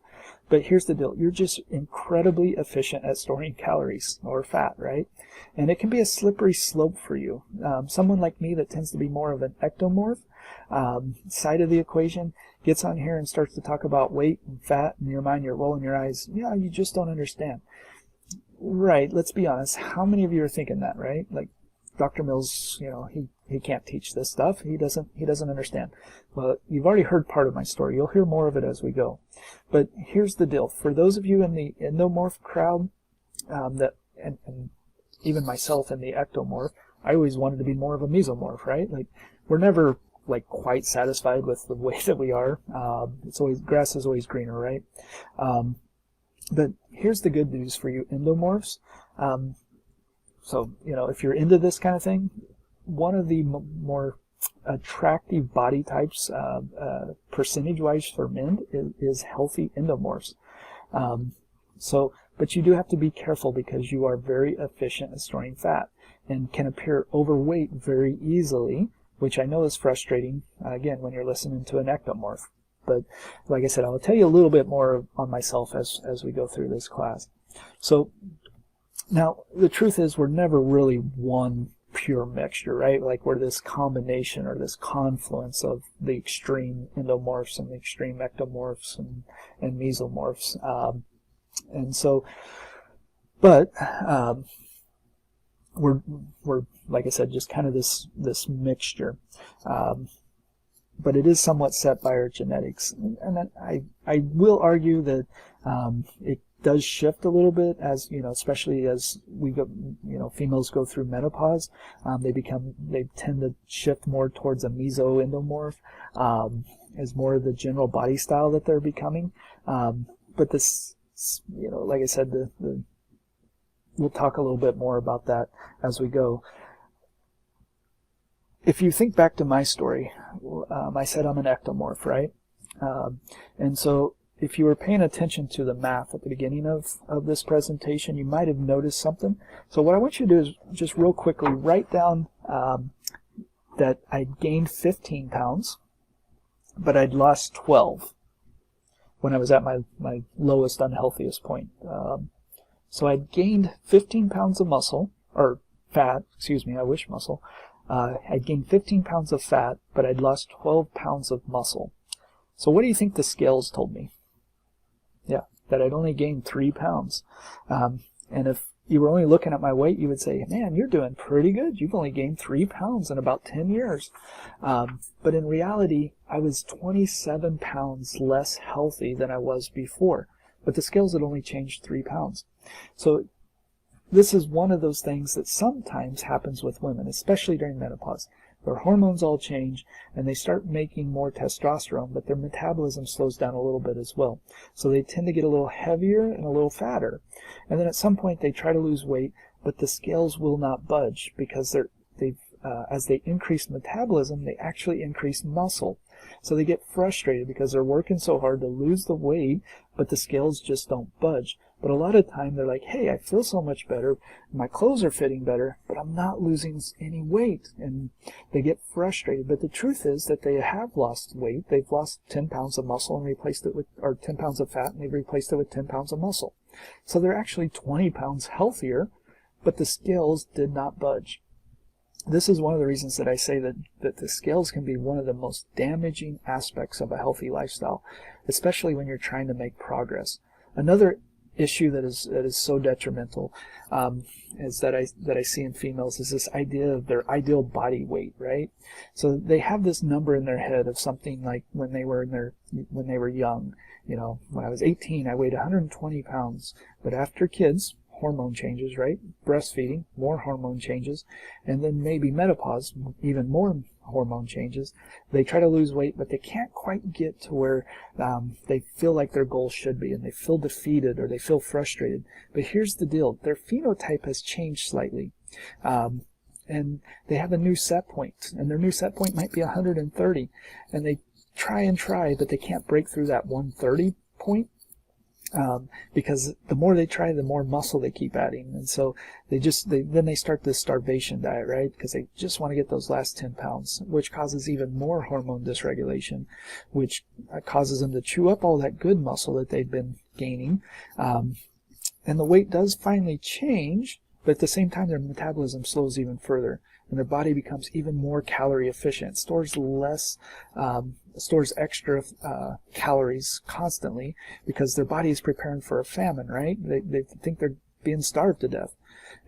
but here's the deal. You're just incredibly efficient at storing calories or fat, right? And it can be a slippery slope for you. Someone like me that tends to be more of an ectomorph side of the equation gets on here and starts to talk about weight and fat, and in your mind you're rolling your eyes. Yeah, you just don't understand. Right, let's be honest. How many of you are thinking that, right? Like, Dr. Mills, he can't teach this stuff. He doesn't understand. Well, you've already heard part of my story. You'll hear more of it as we go. But here's the deal. For those of you in the endomorph crowd, and even myself in the ectomorph, I always wanted to be more of a mesomorph, right? Like, we're never like quite satisfied with the way that we are. It's always, grass is always greener, right? But here's the good news for you endomorphs. So, you know, if you're into this kind of thing, one of the more attractive body types, percentage-wise for men, is healthy endomorphs. But you do have to be careful because you are very efficient at storing fat and can appear overweight very easily, which I know is frustrating, again, when you're listening to an ectomorph. But like I said, I'll tell you a little bit more on myself as we go through this class. So now the truth is we're never really one pure mixture, right? Like we're this combination or this confluence of the extreme endomorphs and the extreme ectomorphs and mesomorphs. We're like I said, just kind of this mixture. But it is somewhat set by our genetics. And I will argue that it does shift a little bit as, you know, especially as we go, you know, females go through menopause. They tend to shift more towards a meso-endomorph as more of the general body style that they're becoming. But this, you know, like I said, we'll talk a little bit more about that as we go. If you think back to my story, I said I'm an ectomorph, right? And so if you were paying attention to the math at the beginning of this presentation, you might have noticed something. So what I want you to do is just real quickly write down that I gained 15 pounds, but I'd lost 12 when I was at my lowest, unhealthiest point. So I'd gained 15 pounds of muscle, or fat, excuse me, I wish muscle. I'd gained 15 pounds of fat, but I'd lost 12 pounds of muscle. So what do you think the scales told me? Yeah, that I'd only gained 3 pounds. And if you were only looking at my weight, you would say, man, you're doing pretty good. You've only gained 3 pounds in about 10 years. But in reality, I was 27 pounds less healthy than I was before. But the scales had only changed 3 pounds. So this is one of those things that sometimes happens with women, especially during menopause. Their hormones all change, and they start making more testosterone, but their metabolism slows down a little bit as well. So they tend to get a little heavier and a little fatter. And then at some point they try to lose weight, but the scales will not budge because as they increase metabolism, they actually increase muscle. So they get frustrated because they're working so hard to lose the weight, but the scales just don't budge. But a lot of time they're like, hey, I feel so much better, my clothes are fitting better, but I'm not losing any weight. And they get frustrated. But the truth is that they have lost weight. They've lost 10 pounds of muscle and replaced it with, or 10 pounds of fat, and they've replaced it with 10 pounds of muscle. So they're actually 20 pounds healthier, but the scales did not budge. This is one of the reasons that I say that the scales can be one of the most damaging aspects of a healthy lifestyle, especially when you're trying to make progress. Another issue that is so detrimental is that I see in females is this idea of their ideal body weight, right? So they have this number in their head of something like when they were young. You know, when I was 18, I weighed 120 pounds, but after kids, hormone changes, right? Breastfeeding, more hormone changes, and then maybe menopause, even more hormone changes. They try to lose weight, but they can't quite get to where they feel like their goal should be, and they feel defeated or they feel frustrated. But here's the deal. Their phenotype has changed slightly. And they have a new set point, and their new set point might be 130, and they try, but they can't break through that 130 point. Because the more they try, the more muscle they keep adding. And so then they start this starvation diet, right? Because they just want to get those last 10 pounds, which causes even more hormone dysregulation, which causes them to chew up all that good muscle that they've been gaining. And the weight does finally change, but at the same time, their metabolism slows even further, and their body becomes even more calorie efficient. Stores extra calories constantly because their body is preparing for a famine, right? They think they're being starved to death.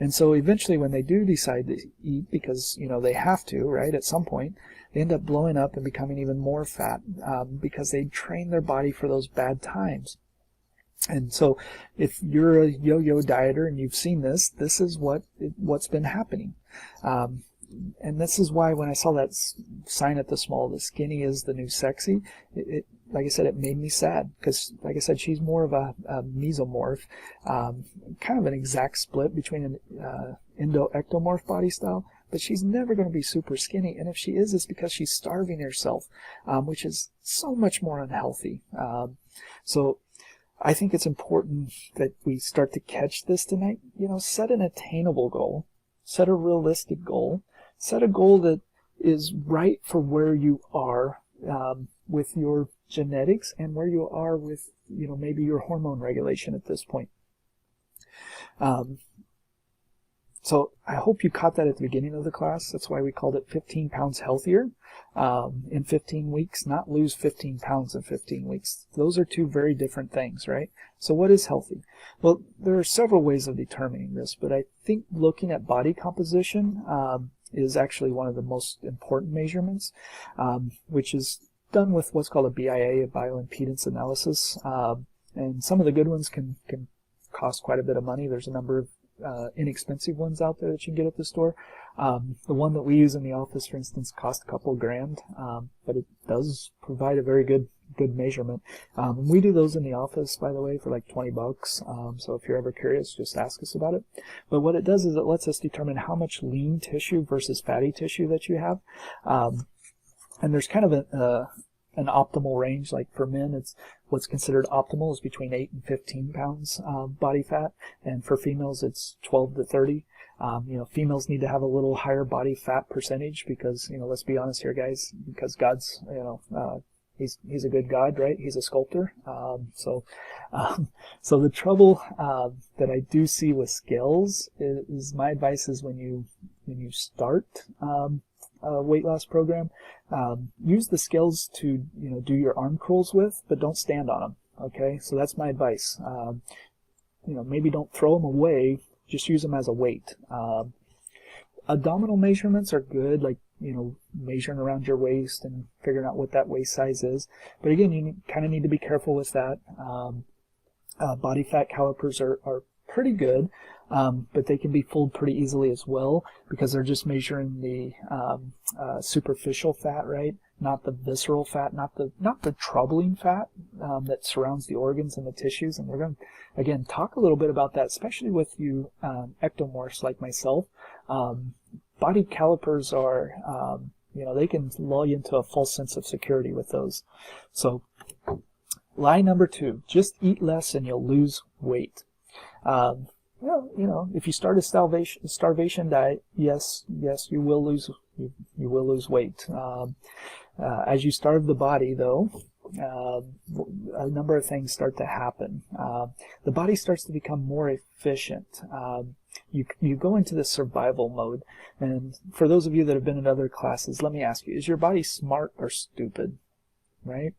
And so eventually when they do decide to eat, because, you know, they have to, right, at some point, they end up blowing up and becoming even more fat because they train their body for those bad times. And so if you're a yo-yo dieter and you've seen this, this is what's been happening. And this is why when I saw that sign at the small, the skinny is the new sexy, like I said, it made me sad because, like I said, she's more of a mesomorph, kind of an exact split between an endo-ectomorph body style, but she's never going to be super skinny. And if she is, it's because she's starving herself, which is so much more unhealthy. So I think it's important that we start to catch this tonight. You know, set an attainable goal, set a realistic goal, set a goal that is right for where you are with your genetics and where you are with, you know, maybe your hormone regulation at this point. So I hope you caught that at the beginning of the class. That's why we called it 15 pounds healthier in 15 weeks, not lose 15 pounds in 15 weeks. Those are two very different things, right? So what is healthy? Well, there are several ways of determining this, but I think looking at body composition is actually one of the most important measurements, which is done with what's called a BIA, a bioimpedance analysis. And some of the good ones can cost quite a bit of money. There's a number of inexpensive ones out there that you can get at the store. The one that we use in the office, for instance, costs a couple grand, but it does provide a very good measurement. We do those in the office, by the way, for like $20. So if you're ever curious, just ask us about it. But what it does is it lets us determine how much lean tissue versus fatty tissue that you have. And there's kind of an optimal range. Like for men, it's what's considered optimal is between 8 and 15 pounds body fat, and for females it's 12 to 30. You know, females need to have a little higher body fat percentage because, you know, let's be honest here, guys, because God's, you know, he's a good God, right? He's a sculptor. So the trouble that I do see with scales is my advice is when you start a weight loss program, use the scales to, you know, do your arm curls with, but don't stand on them. Okay, so that's my advice. You know, maybe don't throw them away. Just use them as a weight. Abdominal measurements are good, like, you know, measuring around your waist and figuring out what that waist size is. But again, you kind of need to be careful with that. Body fat calipers are pretty good, but they can be fooled pretty easily as well because they're just measuring the superficial fat, right? Not the visceral fat, not the troubling fat that surrounds the organs and the tissues. And we're going to, again, talk a little bit about that, especially with you ectomorphs like myself. Body calipers are, you know, they can lull you into a false sense of security with those. So lie number 2, just eat less and you'll lose weight. Well, you know, if you start a starvation diet, yes, you will lose weight. As you starve the body, though, a number of things start to happen. The body starts to become more efficient. You go into the survival mode. And for those of you that have been in other classes, let me ask you, is your body smart or stupid? Right?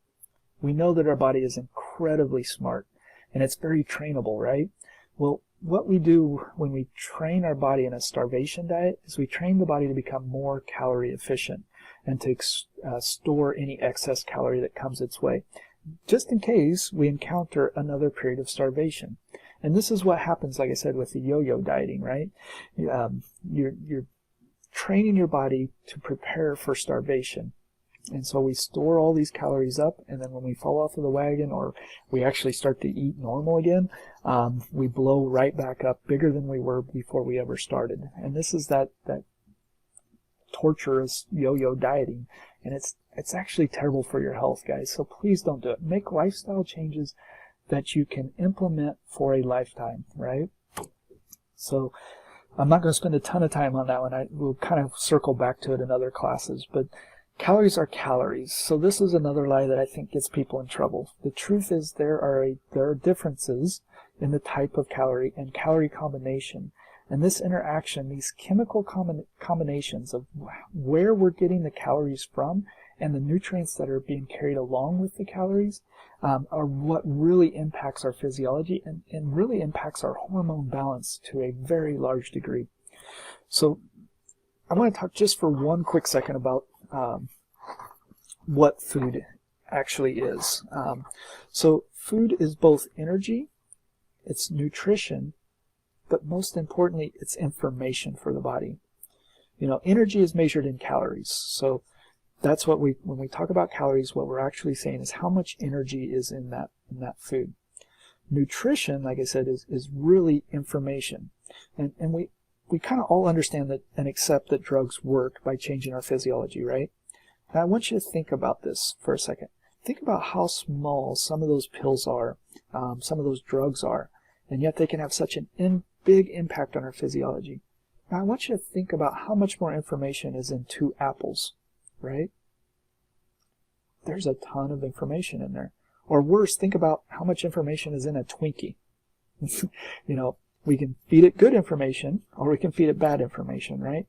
We know that our body is incredibly smart, and it's very trainable, right? Well, what we do when we train our body in a starvation diet is we train the body to become more calorie efficient and to store any excess calorie that comes its way, just in case we encounter another period of starvation. And this is what happens, like I said, with the yo-yo dieting, right? You're training your body to prepare for starvation. And so we store all these calories up, and then when we fall off of the wagon or we actually start to eat normal again, we blow right back up bigger than we were before we ever started. And this is that torturous yo-yo dieting, and it's actually terrible for your health, guys. So please don't do it. Make lifestyle changes that you can implement for a lifetime, right? So I'm not going to spend a ton of time on that one. We'll kind of circle back to it in other classes, but calories are calories. So this is another lie that I think gets people in trouble. The truth is there are differences in the type of calorie and calorie combination. And this interaction, these chemical combinations of where we're getting the calories from and the nutrients that are being carried along with the calories are what really impacts our physiology and really impacts our hormone balance to a very large degree. So I want to talk just for one quick second about what food actually is. So food is both energy it's nutrition, but most importantly, it's information for the body. You know, energy is measured in calories. So that's what when we talk about calories, what we're actually saying is how much energy is in that food. Nutrition, like I said, is really information. And we kind of all understand that and accept that drugs work by changing our physiology, right? And I want you to think about this for a second. Think about how small some of those pills are, some of those drugs are, and yet they can have such an big impact on our physiology. Now I want you to think about how much more information is in 2 apples, right? There's a ton of information in there. Or worse, think about how much information is in a Twinkie. You know, we can feed it good information or we can feed it bad information, right?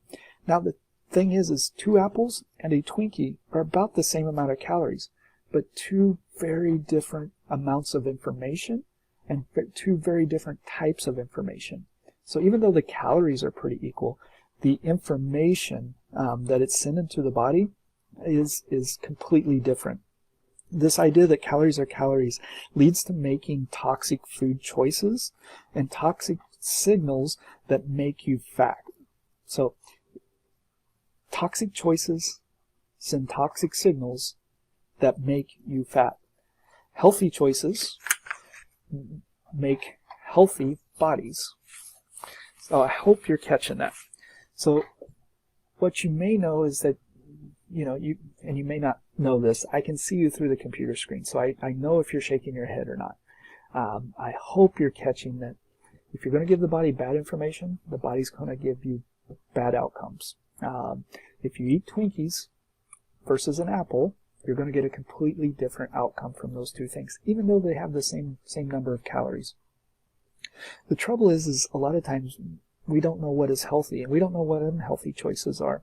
Now the thing is 2 apples and a Twinkie are about the same amount of calories, but 2 very different amounts of information and 2 very different types of information. So even though the calories are pretty equal, the information that it's sending to the body is completely different. This idea that calories are calories leads to making toxic food choices and toxic signals that make you fat. So toxic choices send toxic signals that make you fat. Healthy choices make healthy bodies. So I hope you're catching that. So what you may know is that, you know, you may not know this, I can see you through the computer screen, so I know if you're shaking your head or not. I hope you're catching that if you're going to give the body bad information, the body's going to give you bad outcomes. If you eat Twinkies versus an apple, you're going to get a completely different outcome from those 2 things, even though they have the same number of calories. The trouble is a lot of times we don't know what is healthy and we don't know what unhealthy choices are.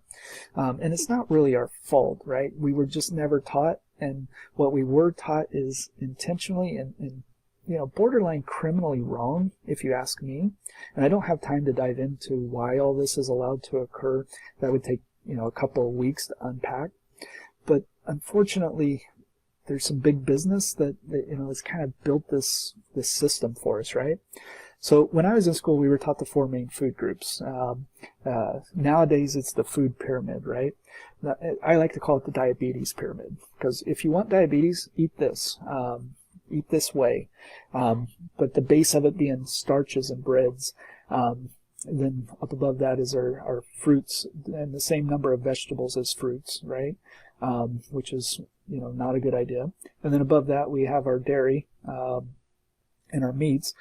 And it's not really our fault, right? We were just never taught, and what we were taught is intentionally and you know, borderline criminally wrong, if you ask me. And I don't have time to dive into why all this is allowed to occur. That would take, you know, a couple of weeks to unpack. But unfortunately, there's some big business that you know, has kind of built this system for us, right? So when I was in school, we were taught the 4 main food groups. Nowadays, it's the food pyramid, right? I like to call it the diabetes pyramid, because if you want diabetes, eat this way. But the base of it being starches and breads. Then up above that is our fruits, and the same number of vegetables as fruits, right? Which is, you know, not a good idea. And then above that we have our dairy and our meats.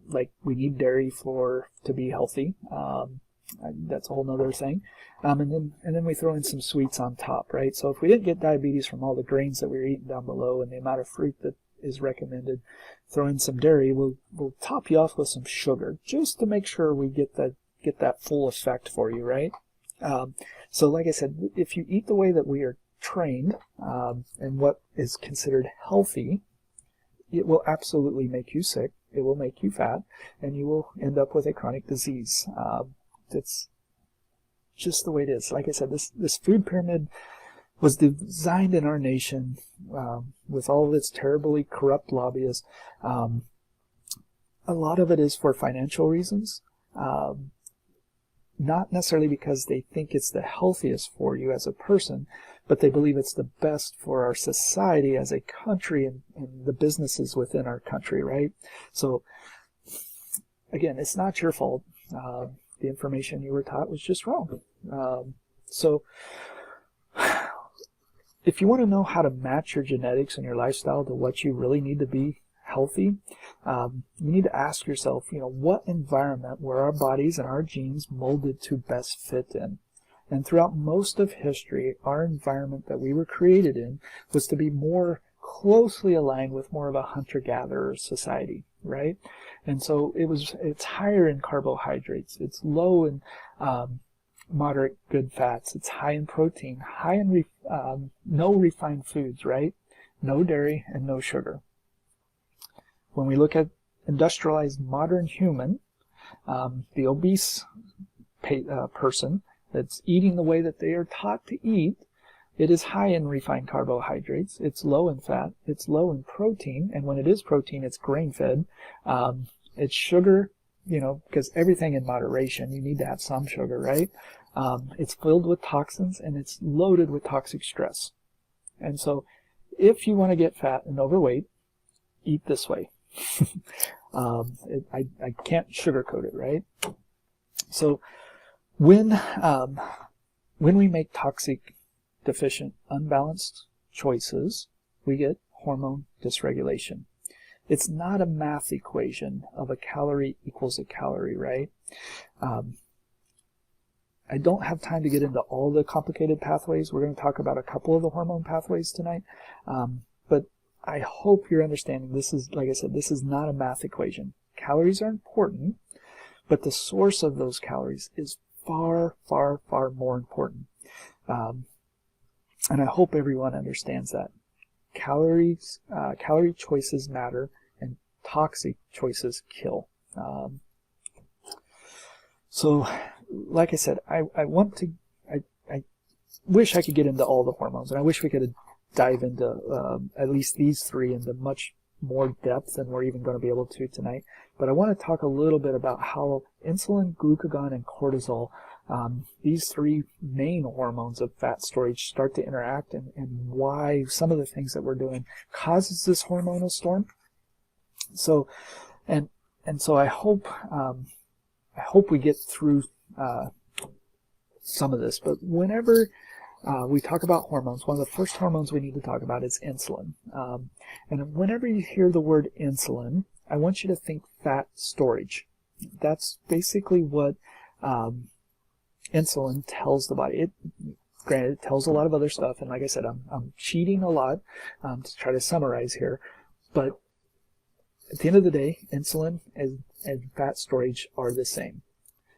Like we need dairy to be healthy. That's a whole nother thing. And then we throw in some sweets on top, right? So if we didn't get diabetes from all the grains that we were eating down below and the amount of fruit that is recommended, throw in some dairy, we'll top you off with some sugar just to make sure we get that full effect for you, right? So like I said, if you eat the way that we are trained and what is considered healthy, it will absolutely make you sick. It will make you fat, and you will end up with a chronic disease. That's just the way it is. Like I said, this food pyramid was designed in our nation with all of its terribly corrupt lobbyists. A lot of it is for financial reasons, not necessarily because they think it's the healthiest for you as a person, but they believe it's the best for our society as a country and the businesses within our country, right? So, again, it's not your fault. The information you were taught was just wrong. So, if you want to know how to match your genetics and your lifestyle to what you really need to be healthy, you need to ask yourself, you know, what environment were our bodies and our genes molded to best fit in? And throughout most of history, our environment that we were created in was to be more closely aligned with more of a hunter-gatherer society, right? And so it's higher in carbohydrates, it's low in moderate good fats, it's high in protein, high in no refined foods, right? No dairy and no sugar. When we look at industrialized modern human, the obese person that's eating the way that they are taught to eat, It is high in refined carbohydrates. It's low in fat. It's low in protein. And when it is protein, it's grain-fed. It's sugar, you know, because everything in moderation, you need to have some sugar, right? It's filled with toxins, and it's loaded with toxic stress. And so if you want to get fat and overweight, eat this way. I can't sugarcoat it, right? So when we make toxic, deficient, unbalanced choices, we get hormone dysregulation. It's not a math equation of a calorie equals a calorie, right? I don't have time to get into all the complicated pathways. We're going to talk about a couple of the hormone pathways tonight. But I hope you're understanding this is, like I said, this is not a math equation. Calories are important, but the source of those calories is far, far, far more important. And I hope everyone understands that. Calorie choices matter, and toxic choices kill. So, like I said, I wish I could get into all the hormones, and I wish we could dive into at least these three into much more depth than we're even going to be able to tonight. But I want to talk a little bit about how insulin, glucagon, and cortisol, these three main hormones of fat storage, start to interact, and why some of the things that we're doing causes this hormonal storm. So, and so I hope we get through some of this. But whenever we talk about hormones, one of the first hormones we need to talk about is insulin. And whenever you hear the word insulin, I want you to think fat storage. That's basically what insulin tells the body. Granted, it tells a lot of other stuff, and like I said, I'm cheating a lot to try to summarize here. But at the end of the day, insulin and fat storage are the same.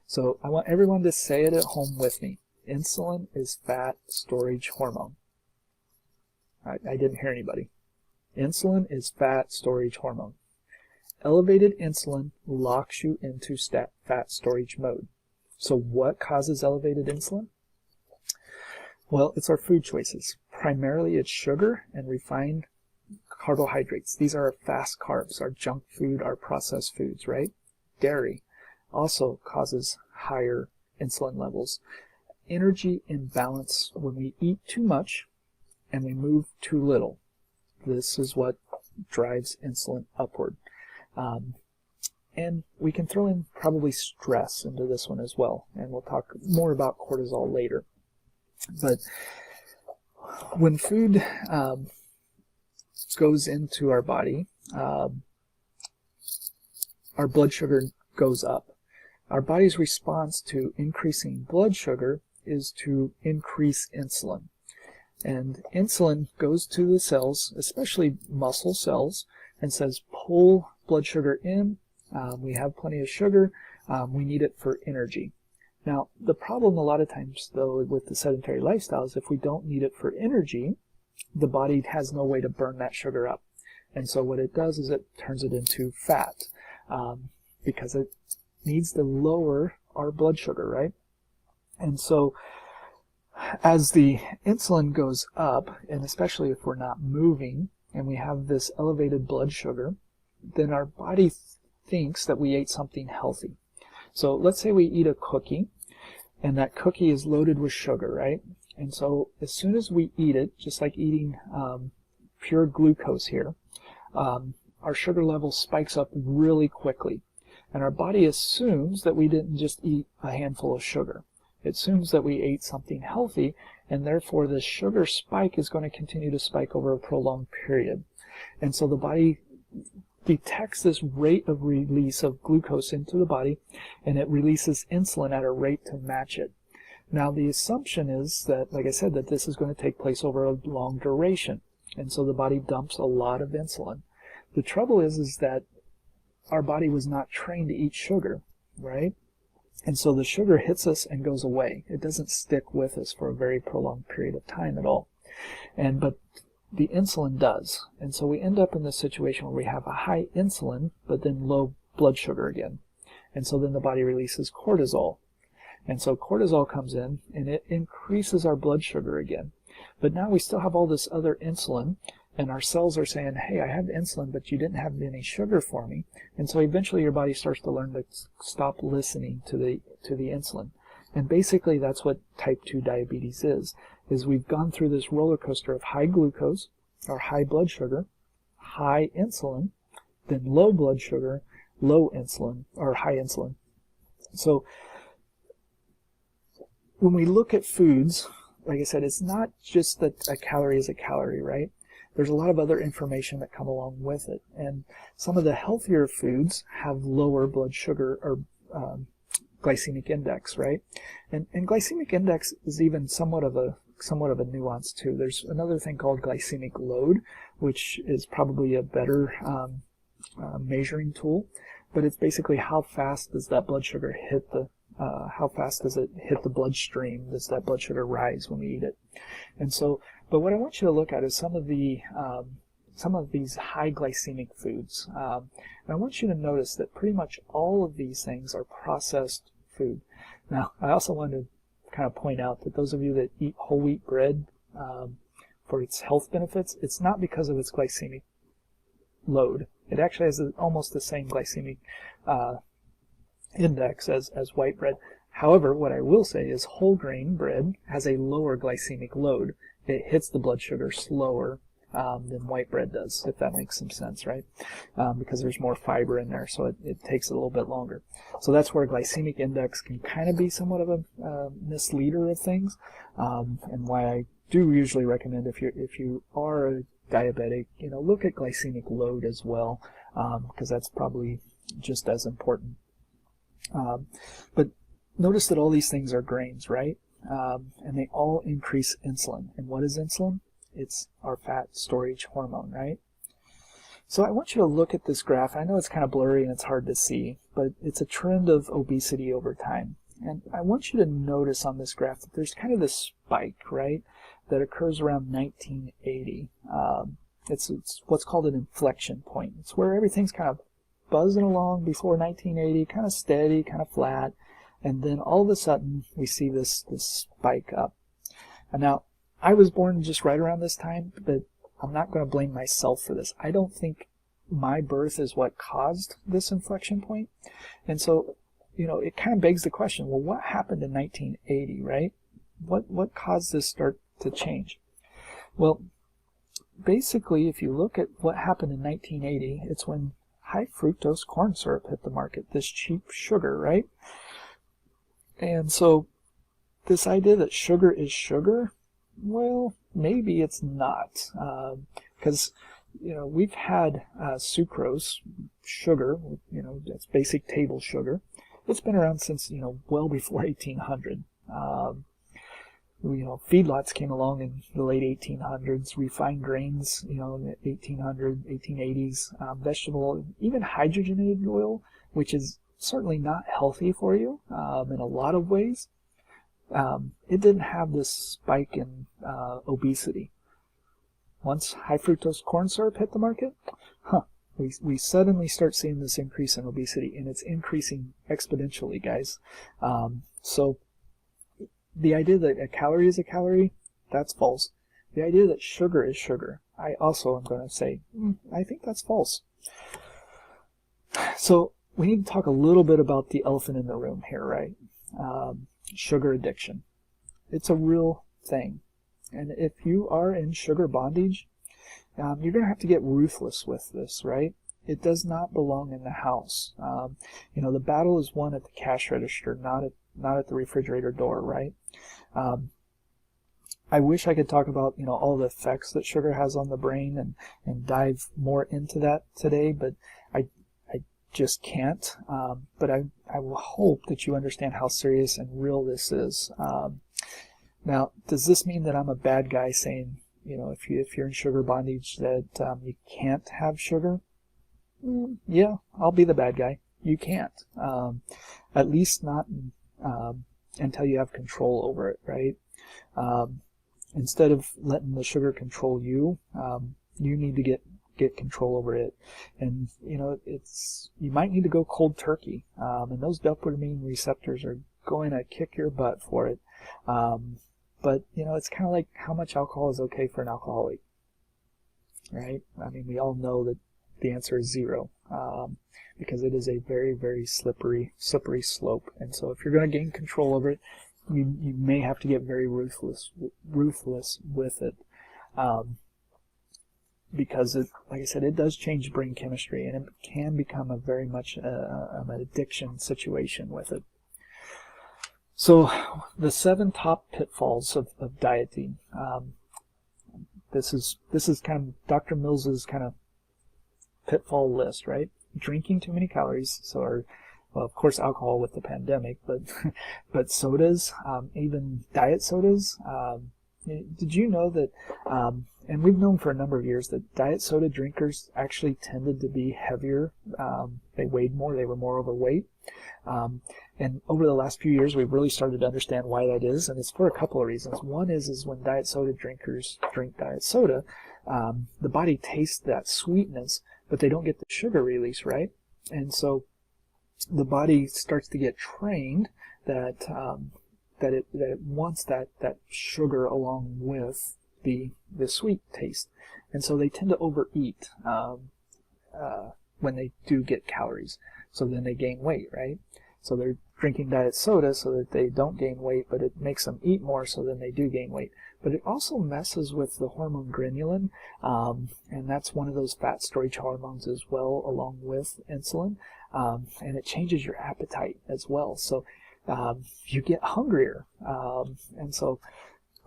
So I want everyone to say it at home with me. Insulin is fat storage hormone. I didn't hear anybody. Insulin is fat storage hormone. Elevated insulin locks you into fat storage mode. So what causes elevated insulin? Well, it's our food choices. Primarily it's sugar and refined carbohydrates. These are our fast carbs, our junk food, our processed foods, right? Dairy also causes higher insulin levels. Energy imbalance, when we eat too much and we move too little. This is what drives insulin upward. And we can throw in probably stress into this one as well. And we'll talk more about cortisol later. But when food goes into our body, our blood sugar goes up. Our body's response to increasing blood sugar is to increase insulin. And insulin goes to the cells, especially muscle cells, and says, pull blood sugar in. We have plenty of sugar. We need it for energy. Now, the problem a lot of times, though, with the sedentary lifestyle is if we don't need it for energy, the body has no way to burn that sugar up. And so what it does is it turns it into fat because it needs to lower our blood sugar, right? And so as the insulin goes up, and especially if we're not moving and we have this elevated blood sugar, then our body thinks that we ate something healthy. So let's say we eat a cookie, and that cookie is loaded with sugar, right? And so as soon as we eat it, just like eating pure glucose here, our sugar level spikes up really quickly. And our body assumes that we didn't just eat a handful of sugar. It assumes that we ate something healthy, and therefore the sugar spike is going to continue to spike over a prolonged period. And so the body detects this rate of release of glucose into the body, and it releases insulin at a rate to match it. Now the assumption is that, like I said, that this is going to take place over a long duration, and so the body dumps a lot of insulin. The trouble is that our body was not trained to eat sugar, right? And so the sugar hits us and goes away. It doesn't stick with us for a very prolonged period of time at all. But the insulin does. And so we end up in this situation where we have a high insulin, but then low blood sugar again. And so then the body releases cortisol. And so cortisol comes in, and it increases our blood sugar again. But now we still have all this other insulin, and our cells are saying, hey, I have insulin, but you didn't have any sugar for me. And so eventually your body starts to learn to stop listening to the insulin. And basically that's what type 2 diabetes is we've gone through this roller coaster of high glucose, or high blood sugar, high insulin, then low blood sugar, low insulin, or high insulin. So when we look at foods, like I said, it's not just that a calorie is a calorie, right? There's a lot of other information that come along with it. And some of the healthier foods have lower blood sugar or glycemic index, right? And glycemic index is even somewhat of a nuance too. There's another thing called glycemic load, which is probably a better measuring tool, but it's basically how fast does that blood sugar hit the how fast does it hit the bloodstream? Does that blood sugar rise when we eat it? And so, but what I want you to look at is some of these high glycemic foods. And I want you to notice that pretty much all of these things are processed food. Now, I also want to kind of point out that those of you that eat whole wheat bread for its health benefits, it's not because of its glycemic load. It actually has almost the same glycemic index as white bread. However, what I will say is whole grain bread has a lower glycemic load. It hits the blood sugar slower than white bread does, if that makes some sense, right? Because there's more fiber in there, so it takes a little bit longer. So that's where glycemic index can kind of be somewhat of a misleader of things, and why I do usually recommend if you are a diabetic, look at glycemic load as well, because that's probably just as important. But notice that all these things are grains, right? And they all increase insulin. And what is insulin? It's our fat storage hormone, right? So I want you to look at this graph. I know it's kind of blurry and it's hard to see, but it's a trend of obesity over time. And I want you to notice on this graph that there's kind of this spike, right, that occurs around 1980. It's what's called an inflection point. It's where everything's kind of buzzing along before 1980, kind of steady, kind of flat, and then all of a sudden we see this spike up. And now, I was born just right around this time, but I'm not going to blame myself for this. I don't think my birth is what caused this inflection point. And so, it kind of begs the question, well, what happened in 1980, right? What caused this start to change? Well, basically, if you look at what happened in 1980, it's when high fructose corn syrup hit the market, this cheap sugar, right? And so this idea that sugar is sugar, well, maybe it's not, because we've had sucrose, sugar, that's basic table sugar. It's been around since well before 1800. Feedlots came along in the late 1800s, refined grains, in the 1880s, vegetable, even hydrogenated oil, which is certainly not healthy for you in a lot of ways. It didn't have this spike in obesity. Once high fructose corn syrup hit the market, we suddenly start seeing this increase in obesity, and it's increasing exponentially, guys. So the idea that a calorie is a calorie, that's false. The idea that sugar is sugar, I also am going to say, I think that's false. So we need to talk a little bit about the elephant in the room here, right? Sugar addiction. It's a real thing. And if you are in sugar bondage, you're going to have to get ruthless with this, right? It does not belong in the house. The battle is won at the cash register, not at the refrigerator door, right? I wish I could talk about, all the effects that sugar has on the brain and dive more into that today, but I just can't. But I will hope that you understand how serious and real this is. Now, does this mean that I'm a bad guy saying, if you're in sugar bondage that you can't have sugar? Yeah, I'll be the bad guy. You can't. At least not until you have control over it, right? Instead of letting the sugar control you, you need to get control over it. And you might need to go cold turkey, and those dopamine receptors are going to kick your butt for it. but it's kind of like how much alcohol is okay for an alcoholic, right? I mean, we all know that the answer is 0, because it is a very, very slippery slope. And so if you're going to gain control over it, you may have to get very ruthless with it, because like I said, it does change brain chemistry, and it can become a very much an addiction situation with it. So the 7 top pitfalls of dieting. This is kind of Dr. Mills's kind of pitfall list, right? Drinking too many calories, well, of course, alcohol with the pandemic, but sodas, even diet sodas. Did you know that, and we've known for a number of years that diet soda drinkers actually tended to be heavier. They weighed more, they were more overweight. And over the last few years, we've really started to understand why that is, and it's for a couple of reasons. One is when diet soda drinkers drink diet soda, the body tastes that sweetness, but they don't get the sugar release, right? And so the body starts to get trained that it wants that sugar along with the sweet taste, and so they tend to overeat when they do get calories. So then they gain weight, right? So they're drinking diet soda so that they don't gain weight, but it makes them eat more, so then they do gain weight. But it also messes with the hormone ghrelin, and that's one of those fat storage hormones as well, along with insulin, and it changes your appetite as well. So you get hungrier, and so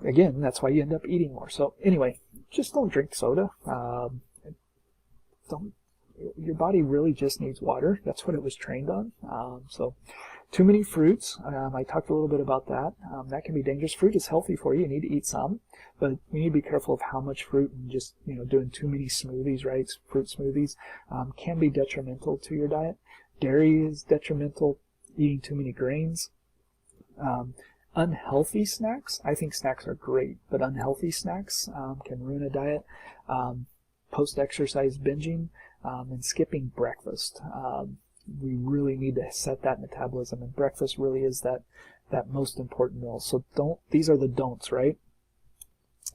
again, that's why you end up eating more. So anyway, just don't drink soda. Your body really just needs water. That's what it was trained on. So too many fruits. I talked a little bit about that. That can be dangerous. Fruit is healthy for you. You need to eat some, but we need to be careful of how much fruit, and just doing too many smoothies, right? Fruit smoothies can be detrimental to your diet. Dairy is detrimental. Eating too many grains. Unhealthy snacks. I think snacks are great, but unhealthy snacks can ruin a diet. Post-exercise binging. And skipping breakfast. We really need to set that metabolism, and breakfast really is that most important meal. So these are the don'ts, right?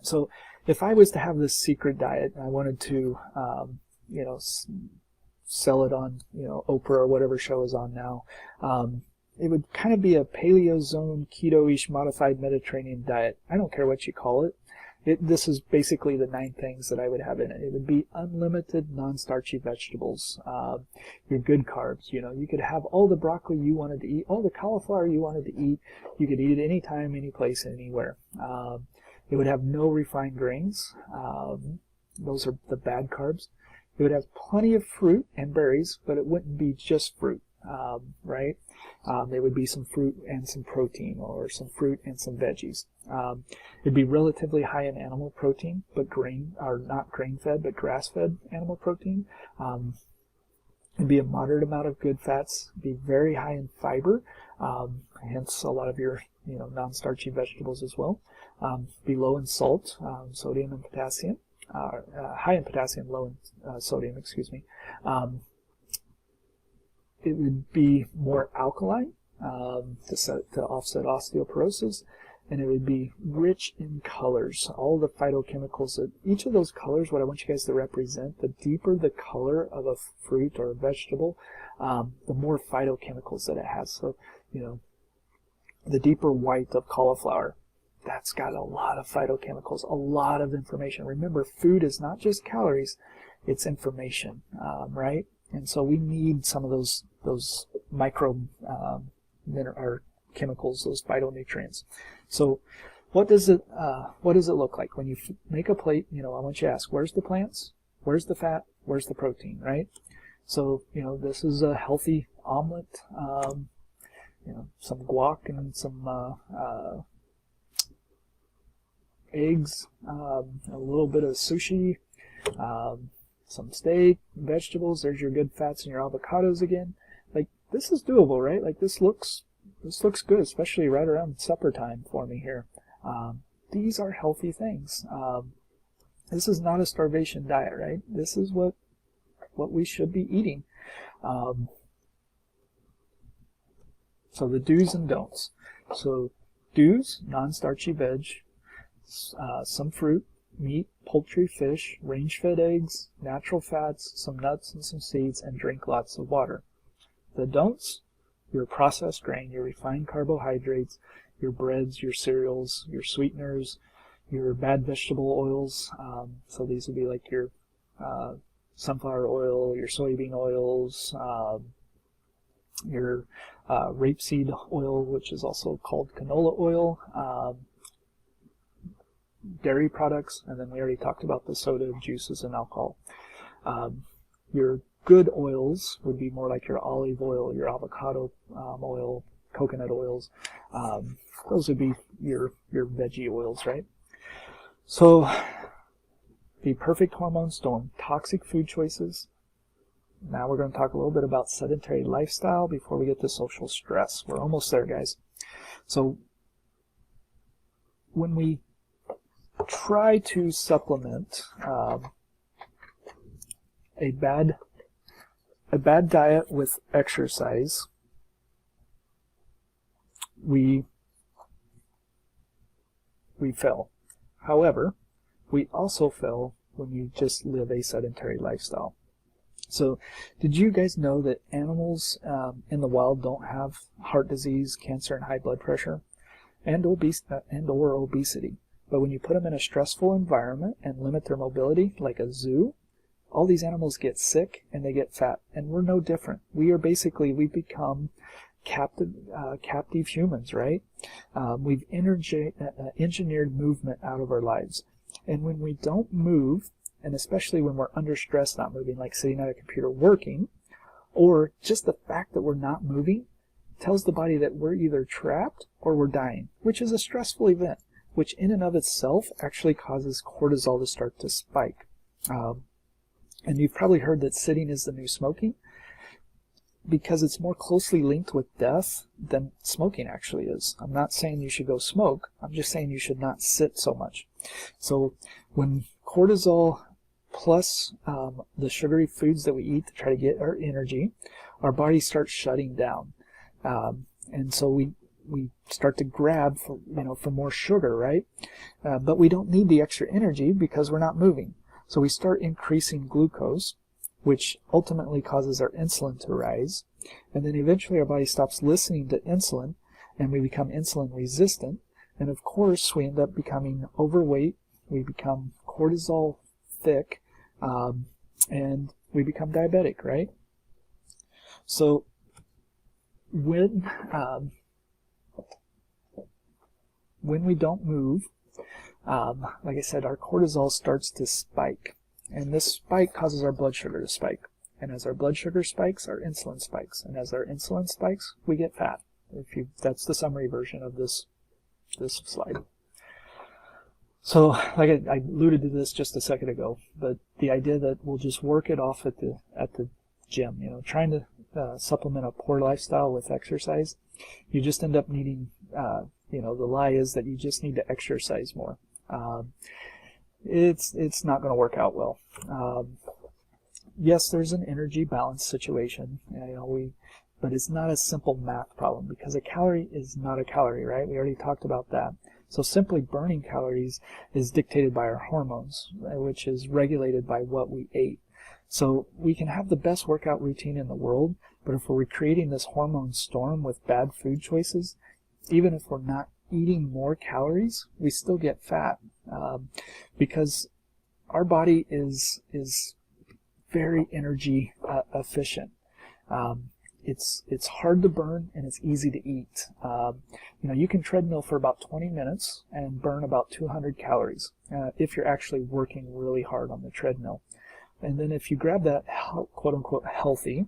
So if I was to have this secret diet and I wanted to, sell it on, Oprah or whatever show is on now, it would kind of be a Paleozone, keto-ish, modified Mediterranean diet. I don't care what you call it. This is basically the 9 things that I would have in it. It would be unlimited non-starchy vegetables, your good carbs. You could have all the broccoli you wanted to eat, all the cauliflower you wanted to eat. You could eat it anytime, any place, anywhere. It would have no refined grains. Those are the bad carbs. It would have plenty of fruit and berries, but it wouldn't be just fruit, right? There would be some fruit and some protein, or some fruit and some veggies. It'd be relatively high in animal protein, but not grain-fed, but grass-fed animal protein. It'd be a moderate amount of good fats. It'd be very high in fiber, hence a lot of your non-starchy vegetables as well. Be low in salt, sodium and potassium. High in potassium, low in sodium, excuse me. It would be more alkaline to offset osteoporosis, and it would be rich in colors, all the phytochemicals. Each of those colors, what I want you guys to represent, the deeper the color of a fruit or a vegetable, the more phytochemicals that it has. So, the deeper white of cauliflower, that's got a lot of phytochemicals, a lot of information. Remember, food is not just calories, it's information, right? And so we need some of those micro or chemicals, those phytonutrients. So what does it look like when you make a plate? I want you to ask, where's the plants, where's the fat, where's the protein, right? So this is a healthy omelet, some guac and some eggs, a little bit of sushi, some steak, vegetables. There's your good fats and your avocados again. Like, this is doable, right? Like, this looks good, especially right around supper time for me here. These are healthy things. This is not a starvation diet, right? This is what we should be eating. So the do's and don'ts. So do's, non-starchy veg, some fruit, meat, poultry, fish, range-fed eggs, natural fats, some nuts and some seeds, and drink lots of water. The don'ts, your processed grain, your refined carbohydrates, your breads, your cereals, your sweeteners, your bad vegetable oils. So these would be like your sunflower oil, your soybean oils, your rapeseed oil, which is also called canola oil, dairy products, and then we already talked about the soda, juices, and alcohol. Your good oils would be more like your olive oil, your avocado oil, coconut oils. Those would be your veggie oils, right? So the perfect hormone storm, toxic food choices. Now we're going to talk a little bit about sedentary lifestyle before we get to social stress. We're almost there, guys. So when we try to supplement a bad diet with exercise, we fail. However, we also fail when you just live a sedentary lifestyle. So, did you guys know that animals in the wild don't have heart disease, cancer, and high blood pressure, and or obesity? But when you put them in a stressful environment and limit their mobility, like a zoo, all these animals get sick and they get fat, and we're no different. We become captive humans, right? We've engineered movement out of our lives. And when we don't move, and especially when we're under stress not moving, like sitting at a computer working, or just the fact that we're not moving, tells the body that we're either trapped or we're dying, which is a stressful event, which in and of itself actually causes cortisol to start to spike. And you've probably heard that sitting is the new smoking, because it's more closely linked with death than smoking actually is. I'm not saying you should go smoke, I'm just saying you should not sit so much. So when cortisol plus the sugary foods that we eat to try to get our energy, our body starts shutting down. And so we start to grab for more sugar, right? But we don't need the extra energy because we're not moving. So we start increasing glucose, which ultimately causes our insulin to rise. And then eventually our body stops listening to insulin and we become insulin resistant. And of course, we end up becoming overweight, we become cortisol thick, and we become diabetic, right? So when we don't move, like I said, our cortisol starts to spike. And this spike causes our blood sugar to spike. And as our blood sugar spikes, our insulin spikes. And as our insulin spikes, we get fat. That's the summary version of this slide. So, like I alluded to this just a second ago, but the idea that we'll just work it off at the gym, trying to supplement a poor lifestyle with exercise, you just end up needing, the lie is that you just need to exercise more. It's not going to work out well. Yes, there's an energy balance situation, but it's not a simple math problem because a calorie is not a calorie, right? We already talked about that. So simply burning calories is dictated by our hormones, which is regulated by what we ate. So we can have the best workout routine in the world, but if we're creating this hormone storm with bad food choices, even if we're not eating more calories, we still get fat, because our body is very energy efficient. It's hard to burn and it's easy to eat. You can treadmill for about 20 minutes and burn about 200 calories if you're actually working really hard on the treadmill. And then if you grab that quote-unquote healthy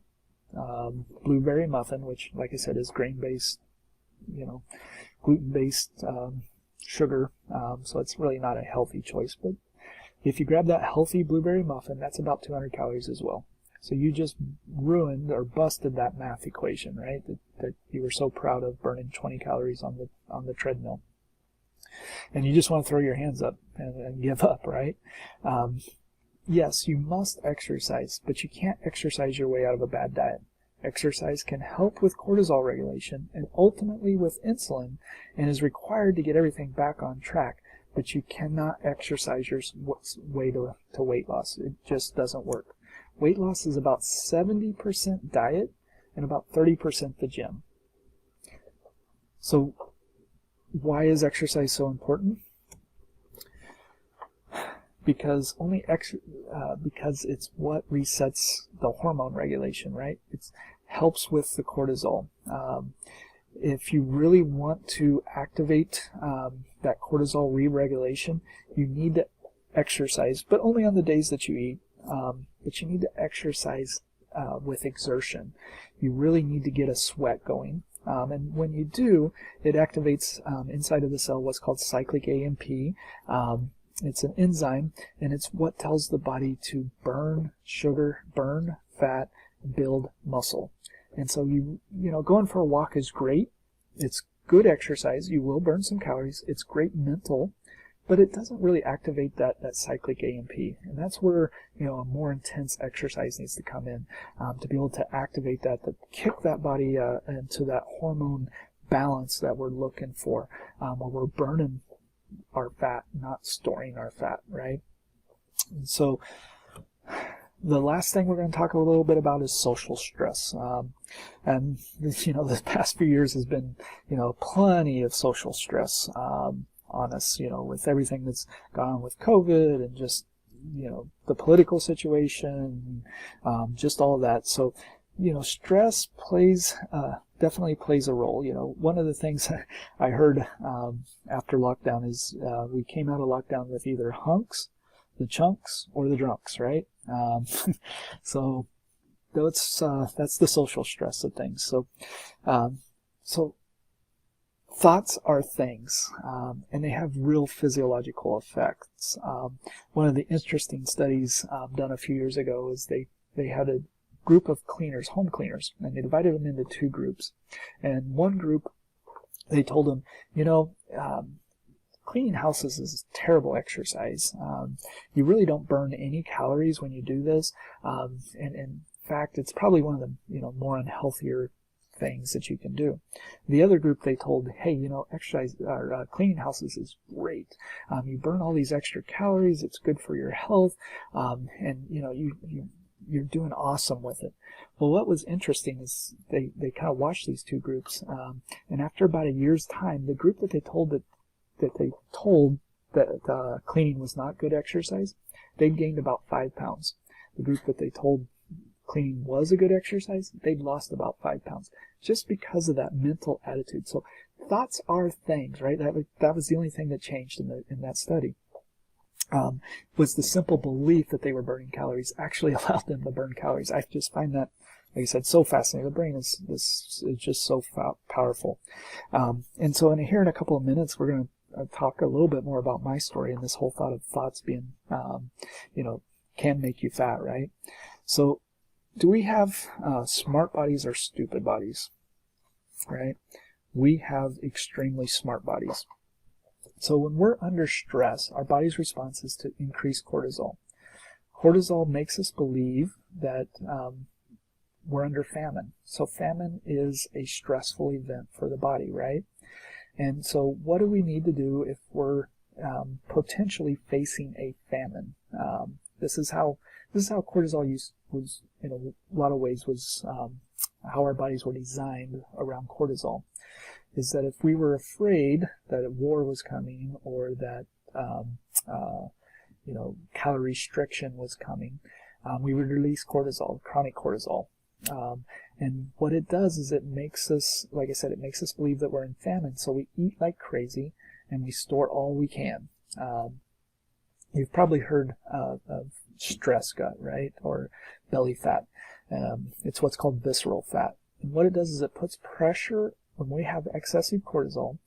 blueberry muffin, which, like I said, is grain-based, gluten-based sugar, so it's really not a healthy choice. But if you grab that healthy blueberry muffin, that's about 200 calories as well. So you just ruined or busted that math equation, right? That you were so proud of, burning 20 calories on the treadmill. And you just want to throw your hands up and give up, right? Yes, you must exercise, but you can't exercise your way out of a bad diet. Exercise can help with cortisol regulation and ultimately with insulin and is required to get everything back on track. but you cannot exercise your way to weight loss. It just doesn't work. Weight loss is about 70% diet and about 30% the gym. So why is exercise so important? Because because it's what resets the hormone regulation, right? It helps with the cortisol. If you really want to activate that cortisol re-regulation, you need to exercise, but only on the days that you eat. But you need to exercise with exertion. You really need to get a sweat going. And when you do, it activates inside of the cell what's called cyclic AMP. It's an enzyme, and it's what tells the body to burn sugar, burn fat, build muscle. And so going for a walk is great. It's good exercise. You will burn some calories. It's great mental, but it doesn't really activate that cyclic AMP. And that's where a more intense exercise needs to come in to be able to activate that, to kick that body into that hormone balance that we're looking for, where we're burning our fat, not storing our fat, right? And so the last thing we're going to talk a little bit about is social stress. And the past few years has been, plenty of social stress on us, with everything that's gone on with COVID and just, the political situation, just all of that. So, stress definitely plays a role. One of the things I heard after lockdown is we came out of lockdown with either hunks, the chunks, or the drunks, right? So that's the social stress of things. So thoughts are things, and they have real physiological effects. One of the interesting studies done a few years ago is they had a group of cleaners, home cleaners, and they divided them into two groups. And one group, they told them, cleaning houses is terrible exercise. You really don't burn any calories when you do this. And in fact, it's probably one of the more unhealthier things that you can do. The other group, they told, hey, exercise or cleaning houses is great. You burn all these extra calories. It's good for your health, and you're doing awesome with it. Well, what was interesting is they kind of watched these two groups, and after about a year's time, the group that they told that cleaning was not good exercise, they gained about 5 pounds. The group that they told cleaning was a good exercise, they'd lost about 5 pounds, just because of that mental attitude. So thoughts are things, right? That was the only thing that changed in that study. Was the simple belief that they were burning calories actually allowed them to burn calories. I just find that, like I said, so fascinating. The brain is just so powerful. And so here in a couple of minutes, we're going to talk a little bit more about my story and this whole thought of thoughts being, can make you fat, right? So do we have smart bodies or stupid bodies, right? We have extremely smart bodies. So when we're under stress, our body's response is to increase cortisol. Cortisol makes us believe that we're under famine. So famine is a stressful event for the body, right? And so what do we need to do if we're potentially facing a famine? This is how cortisol use was, in a lot of ways, was how our bodies were designed around cortisol. Is that if we were afraid that a war was coming or that calorie restriction was coming, we would release cortisol, chronic cortisol. And what it does is it makes us, like I said, it makes us believe that we're in famine. So we eat like crazy and we store all we can. You've probably heard of stress gut, right? Or belly fat. It's what's called visceral fat. And what it does is it puts pressure. When we have excessive cortisol,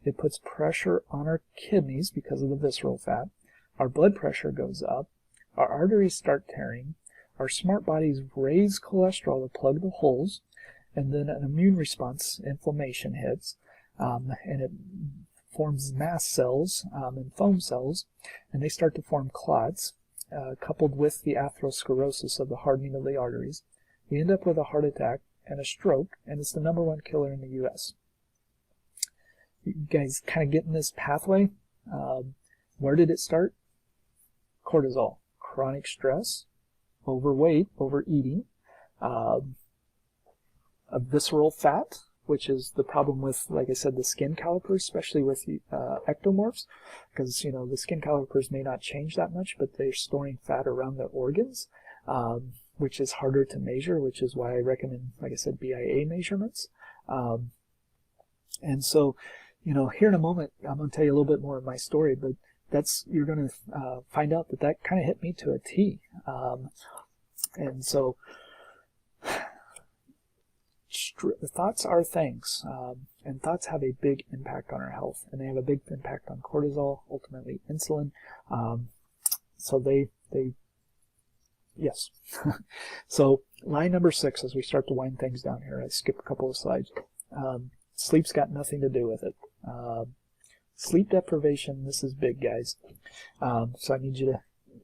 it puts pressure on our kidneys because of the visceral fat. Our blood pressure goes up. Our arteries start tearing. Our smart bodies raise cholesterol to plug the holes. And then an immune response, inflammation hits. And it forms mast cells and foam cells. And they start to form clots, coupled with the atherosclerosis of the hardening of the arteries. We end up with a heart attack and a stroke, and it's the #1 killer in the U.S. You guys kind of get in this pathway. Where did it start? Cortisol, chronic stress, overweight, overeating, a visceral fat, which is the problem with, like I said, the skin calipers, especially with ectomorphs, because, the skin calipers may not change that much, but they're storing fat around their organs, which is harder to measure, which is why I recommend, like I said, BIA measurements. And so, here in a moment, I'm going to tell you a little bit more of my story, but you're going to find out that kind of hit me to a T. And so, thoughts are things, and thoughts have a big impact on our health, and they have a big impact on cortisol, ultimately insulin. So yes. So line number 6, as we start to wind things down here, I skip a couple of slides. Sleep's got nothing to do with it. Sleep deprivation, this is big, guys. So I need you to,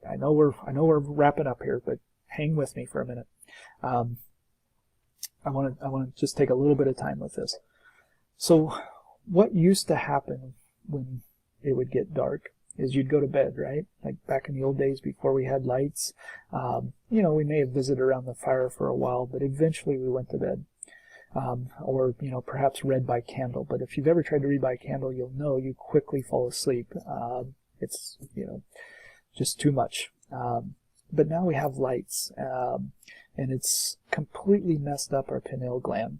I know we're wrapping up here, but hang with me for a minute. I want to just take a little bit of time with this. So what used to happen when it would get dark is you'd go to bed, right? Like back in the old days before we had lights. We may have visited around the fire for a while, but eventually we went to bed. Or perhaps read by candle. But if you've ever tried to read by candle, you'll know you quickly fall asleep. It's just too much. But now we have lights, and it's completely messed up our pineal gland,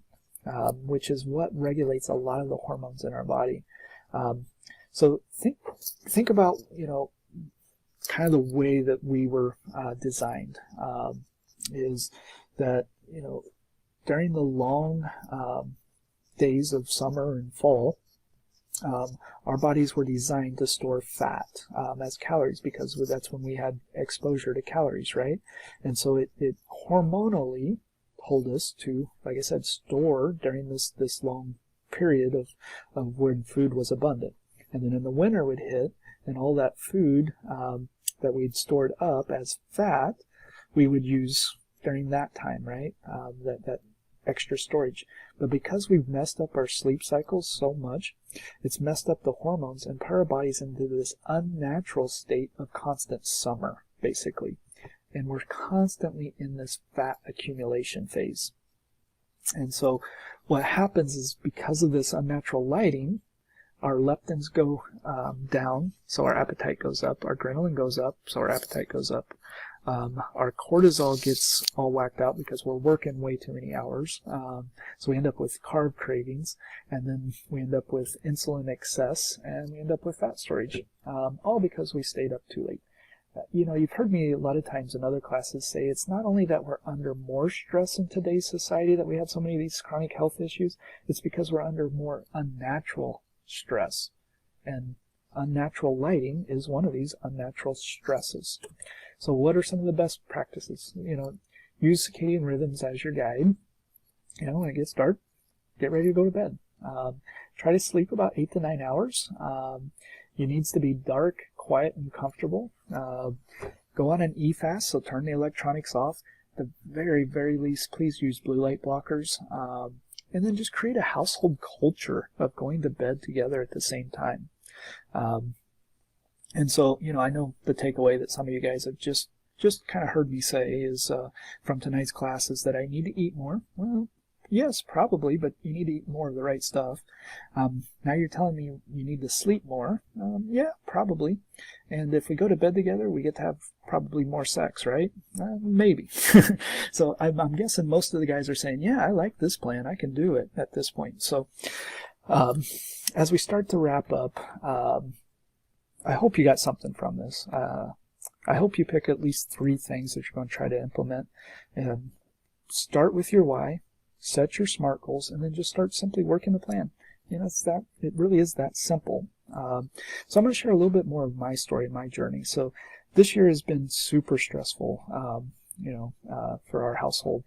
which is what regulates a lot of the hormones in our body. So think about kind of the way that we were designed, is that during the long days of summer and fall, our bodies were designed to store fat as calories, because that's when we had exposure to calories, right? And so it hormonally told us to, like I said, store during this long period of when food was abundant. And then in the winter would hit, and all that food that we'd stored up as fat, we would use during that time, right? That extra storage. But because we've messed up our sleep cycles so much, it's messed up the hormones and put our bodies into this unnatural state of constant summer, basically. And we're constantly in this fat accumulation phase. And so what happens is, because of this unnatural lighting, our leptins go down, so our appetite goes up. Our adrenaline goes up, so our appetite goes up. Our cortisol gets all whacked out because we're working way too many hours. So we end up with carb cravings, and then we end up with insulin excess, and we end up with fat storage, all because we stayed up too late. You've heard me a lot of times in other classes say it's not only that we're under more stress in today's society that we have so many of these chronic health issues, it's because we're under more unnatural stress. And unnatural lighting is one of these unnatural stresses. So what are some of the best practices? Use circadian rhythms as your guide. When it gets dark, get ready to go to bed. Try to sleep about 8 to 9 hours. It needs to be dark, quiet, and comfortable. Go on an e-fast, so turn the electronics off. At the very, very least, please use blue light blockers. And then just create a household culture of going to bed together at the same time. And so, I know the takeaway that some of you guys have just kind of heard me say is from tonight's class is that I need to eat more. Well, yes, probably, but you need to eat more of the right stuff. Now you're telling me you need to sleep more. Yeah, probably. And if we go to bed together, we get to have probably more sex, right? Maybe. So I'm guessing most of the guys are saying, yeah, I like this plan. I can do it at this point. So as we start to wrap up, I hope you got something from this. I hope you pick at least 3 things that you're going to try to implement. And start with your why, set your SMART goals, and then just start simply working the plan. It really is that simple. So I'm going to share a little bit more of my story, my journey. So this year has been super stressful, for our household.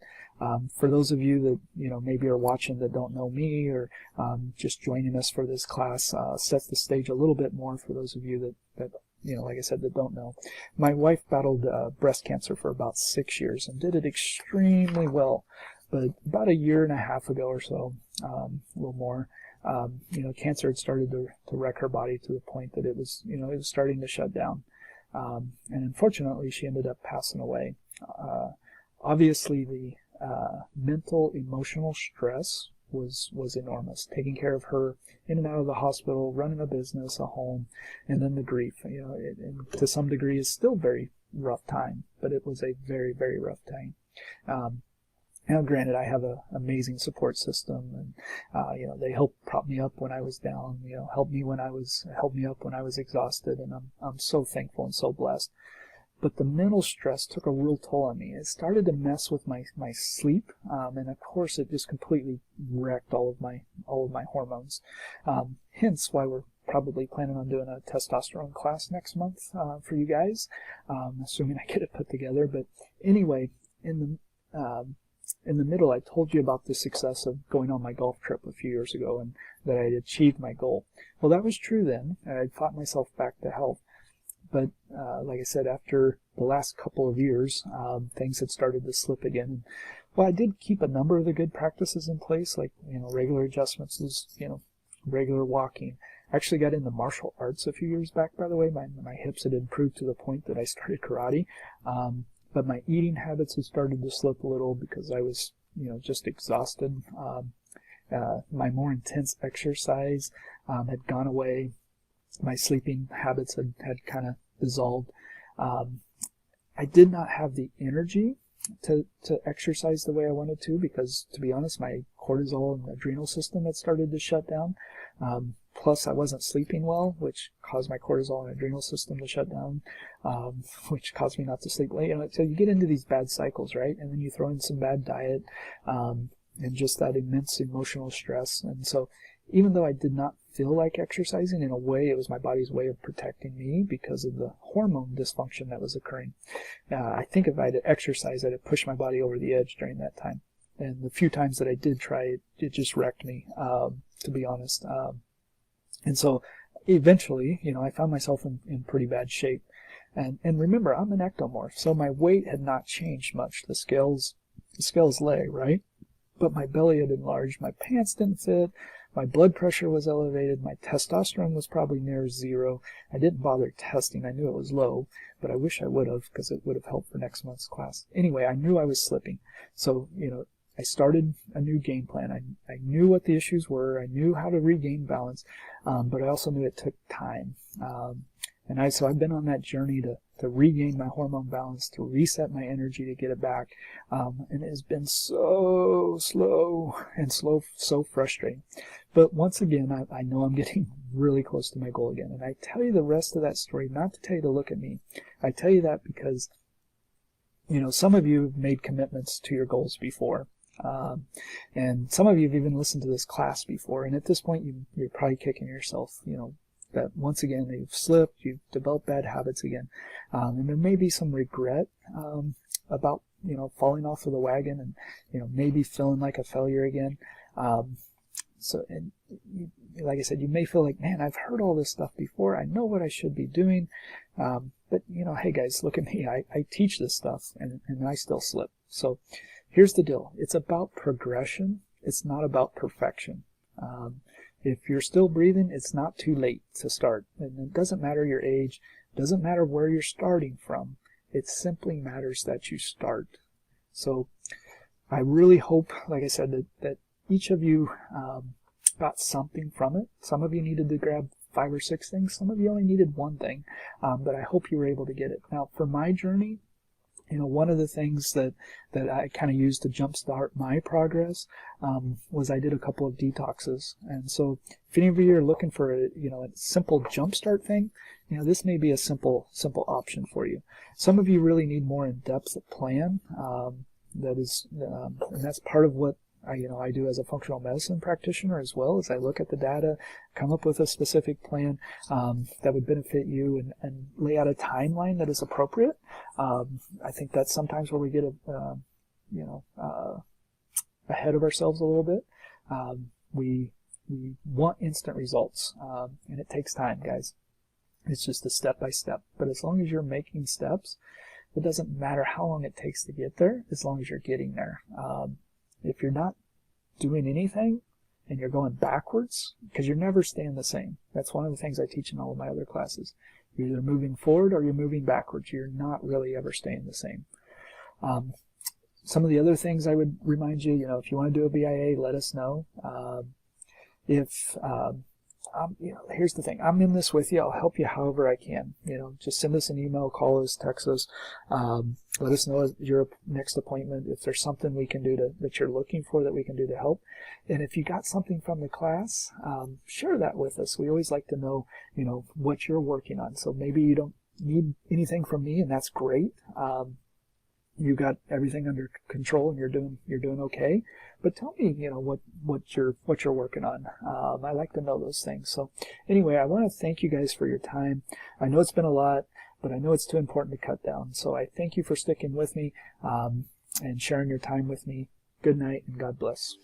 For those of you that, maybe are watching that don't know me, or just joining us for this class, set the stage a little bit more for those of you that like I said, that don't know. My wife battled breast cancer for about 6 years and did it extremely well. But about a year and a half ago or so, a little more, cancer had started to wreck her body to the point that it was starting to shut down. And unfortunately, she ended up passing away. Obviously, the mental, emotional stress was enormous. Taking care of her in and out of the hospital, running a business, a home, and then the grief. And to some degree is still very rough time, but it was a very, very rough time. Now, granted, I have an amazing support system, and they helped prop me up when I was down. Helped me up when I was exhausted, and I'm so thankful and so blessed. But the mental stress took a real toll on me. It started to mess with my sleep, and of course, it just completely wrecked all of my hormones. Hence, why we're probably planning on doing a testosterone class next month for you guys, assuming I get it put together. But anyway, in the middle, I told you about the success of going on my golf trip a few years ago, and that I had achieved my goal. Well, that was true then, and I'd fought myself back to health. But like I said, after the last couple of years, things had started to slip again. Well, I did keep a number of the good practices in place, like regular adjustments, regular walking. I actually got into martial arts a few years back, by the way. My hips had improved to the point that I started karate. But my eating habits had started to slip a little because I was, just exhausted. My more intense exercise had gone away. My sleeping habits had kind of dissolved. I did not have the energy to exercise the way I wanted to because, to be honest, my cortisol and adrenal system had started to shut down. Plus, I wasn't sleeping well, which caused my cortisol and adrenal system to shut down, which caused me not to sleep late. So you get into these bad cycles, right? And then you throw in some bad diet and just that immense emotional stress. And so even though I did not feel like exercising, in a way, it was my body's way of protecting me because of the hormone dysfunction that was occurring. I think if I had exercised, I'd have pushed my body over the edge during that time. And the few times that I did try it, it just wrecked me, to be honest. And so eventually, I found myself in pretty bad shape. And remember, I'm an ectomorph, so my weight had not changed much. The scales lay, right? But my belly had enlarged, my pants didn't fit, my blood pressure was elevated, my testosterone was probably near zero. I didn't bother testing. I knew it was low, but I wish I would have because it would have helped for next month's class. Anyway, I knew I was slipping. So, I started a new game plan. I knew what the issues were. I knew how to regain balance, but I also knew it took time. So I've been on that journey to regain my hormone balance, to reset my energy, to get it back. And it has been so slow and so frustrating. But once again, I know I'm getting really close to my goal again. And I tell you the rest of that story, not to tell you to look at me. I tell you that because, some of you have made commitments to your goals before. And some of you have even listened to this class before. And at this point, you're probably kicking yourself, that once again, you've slipped, you've developed bad habits again. And there may be some regret about, falling off of the wagon and, maybe feeling like a failure again. Like I said, you may feel like, man, I've heard all this stuff before. I know what I should be doing. But, hey guys, look at me. I teach this stuff and I still slip. So here's the deal. It's about progression. It's not about perfection. If you're still breathing, it's not too late to start. And it doesn't matter your age. It doesn't matter where you're starting from. It simply matters that you start. So I really hope, like I said, that each of you got something from it. Some of you needed to grab 5 or 6 things. Some of you only needed one thing. But I hope you were able to get it. Now, for my journey, one of the things that I kind of used to jumpstart my progress was I did a couple of detoxes. And so if any of you are looking for a simple jumpstart thing, this may be a simple option for you. Some of you really need more in-depth plan. And that's part of what I do as a functional medicine practitioner as well, as I look at the data, come up with a specific plan that would benefit you and lay out a timeline that is appropriate. I think that's sometimes where we get ahead of ourselves a little bit. We want instant results, and it takes time, guys. It's just a step by step. But as long as you're making steps, it doesn't matter how long it takes to get there, as long as you're getting there. If you're not doing anything, and you're going backwards, because you're never staying the same. That's one of the things I teach in all of my other classes. You're either moving forward or you're moving backwards. You're not really ever staying the same. Some of the other things I would remind you, if you want to do a BIA, let us know. Here's the thing. I'm in this with you. I'll help you however I can. Just send us an email, call us, text us. Let us know your next appointment if there's something we can do that you're looking for that we can do to help. And if you got something from the class, share that with us. We always like to know, what you're working on. So maybe you don't need anything from me, and that's great. You got everything under control and you're doing okay. But tell me, what you're working on. I like to know those things. So anyway, I want to thank you guys for your time. I know it's been a lot, but I know it's too important to cut down. So I thank you for sticking with me and sharing your time with me. Good night and God bless.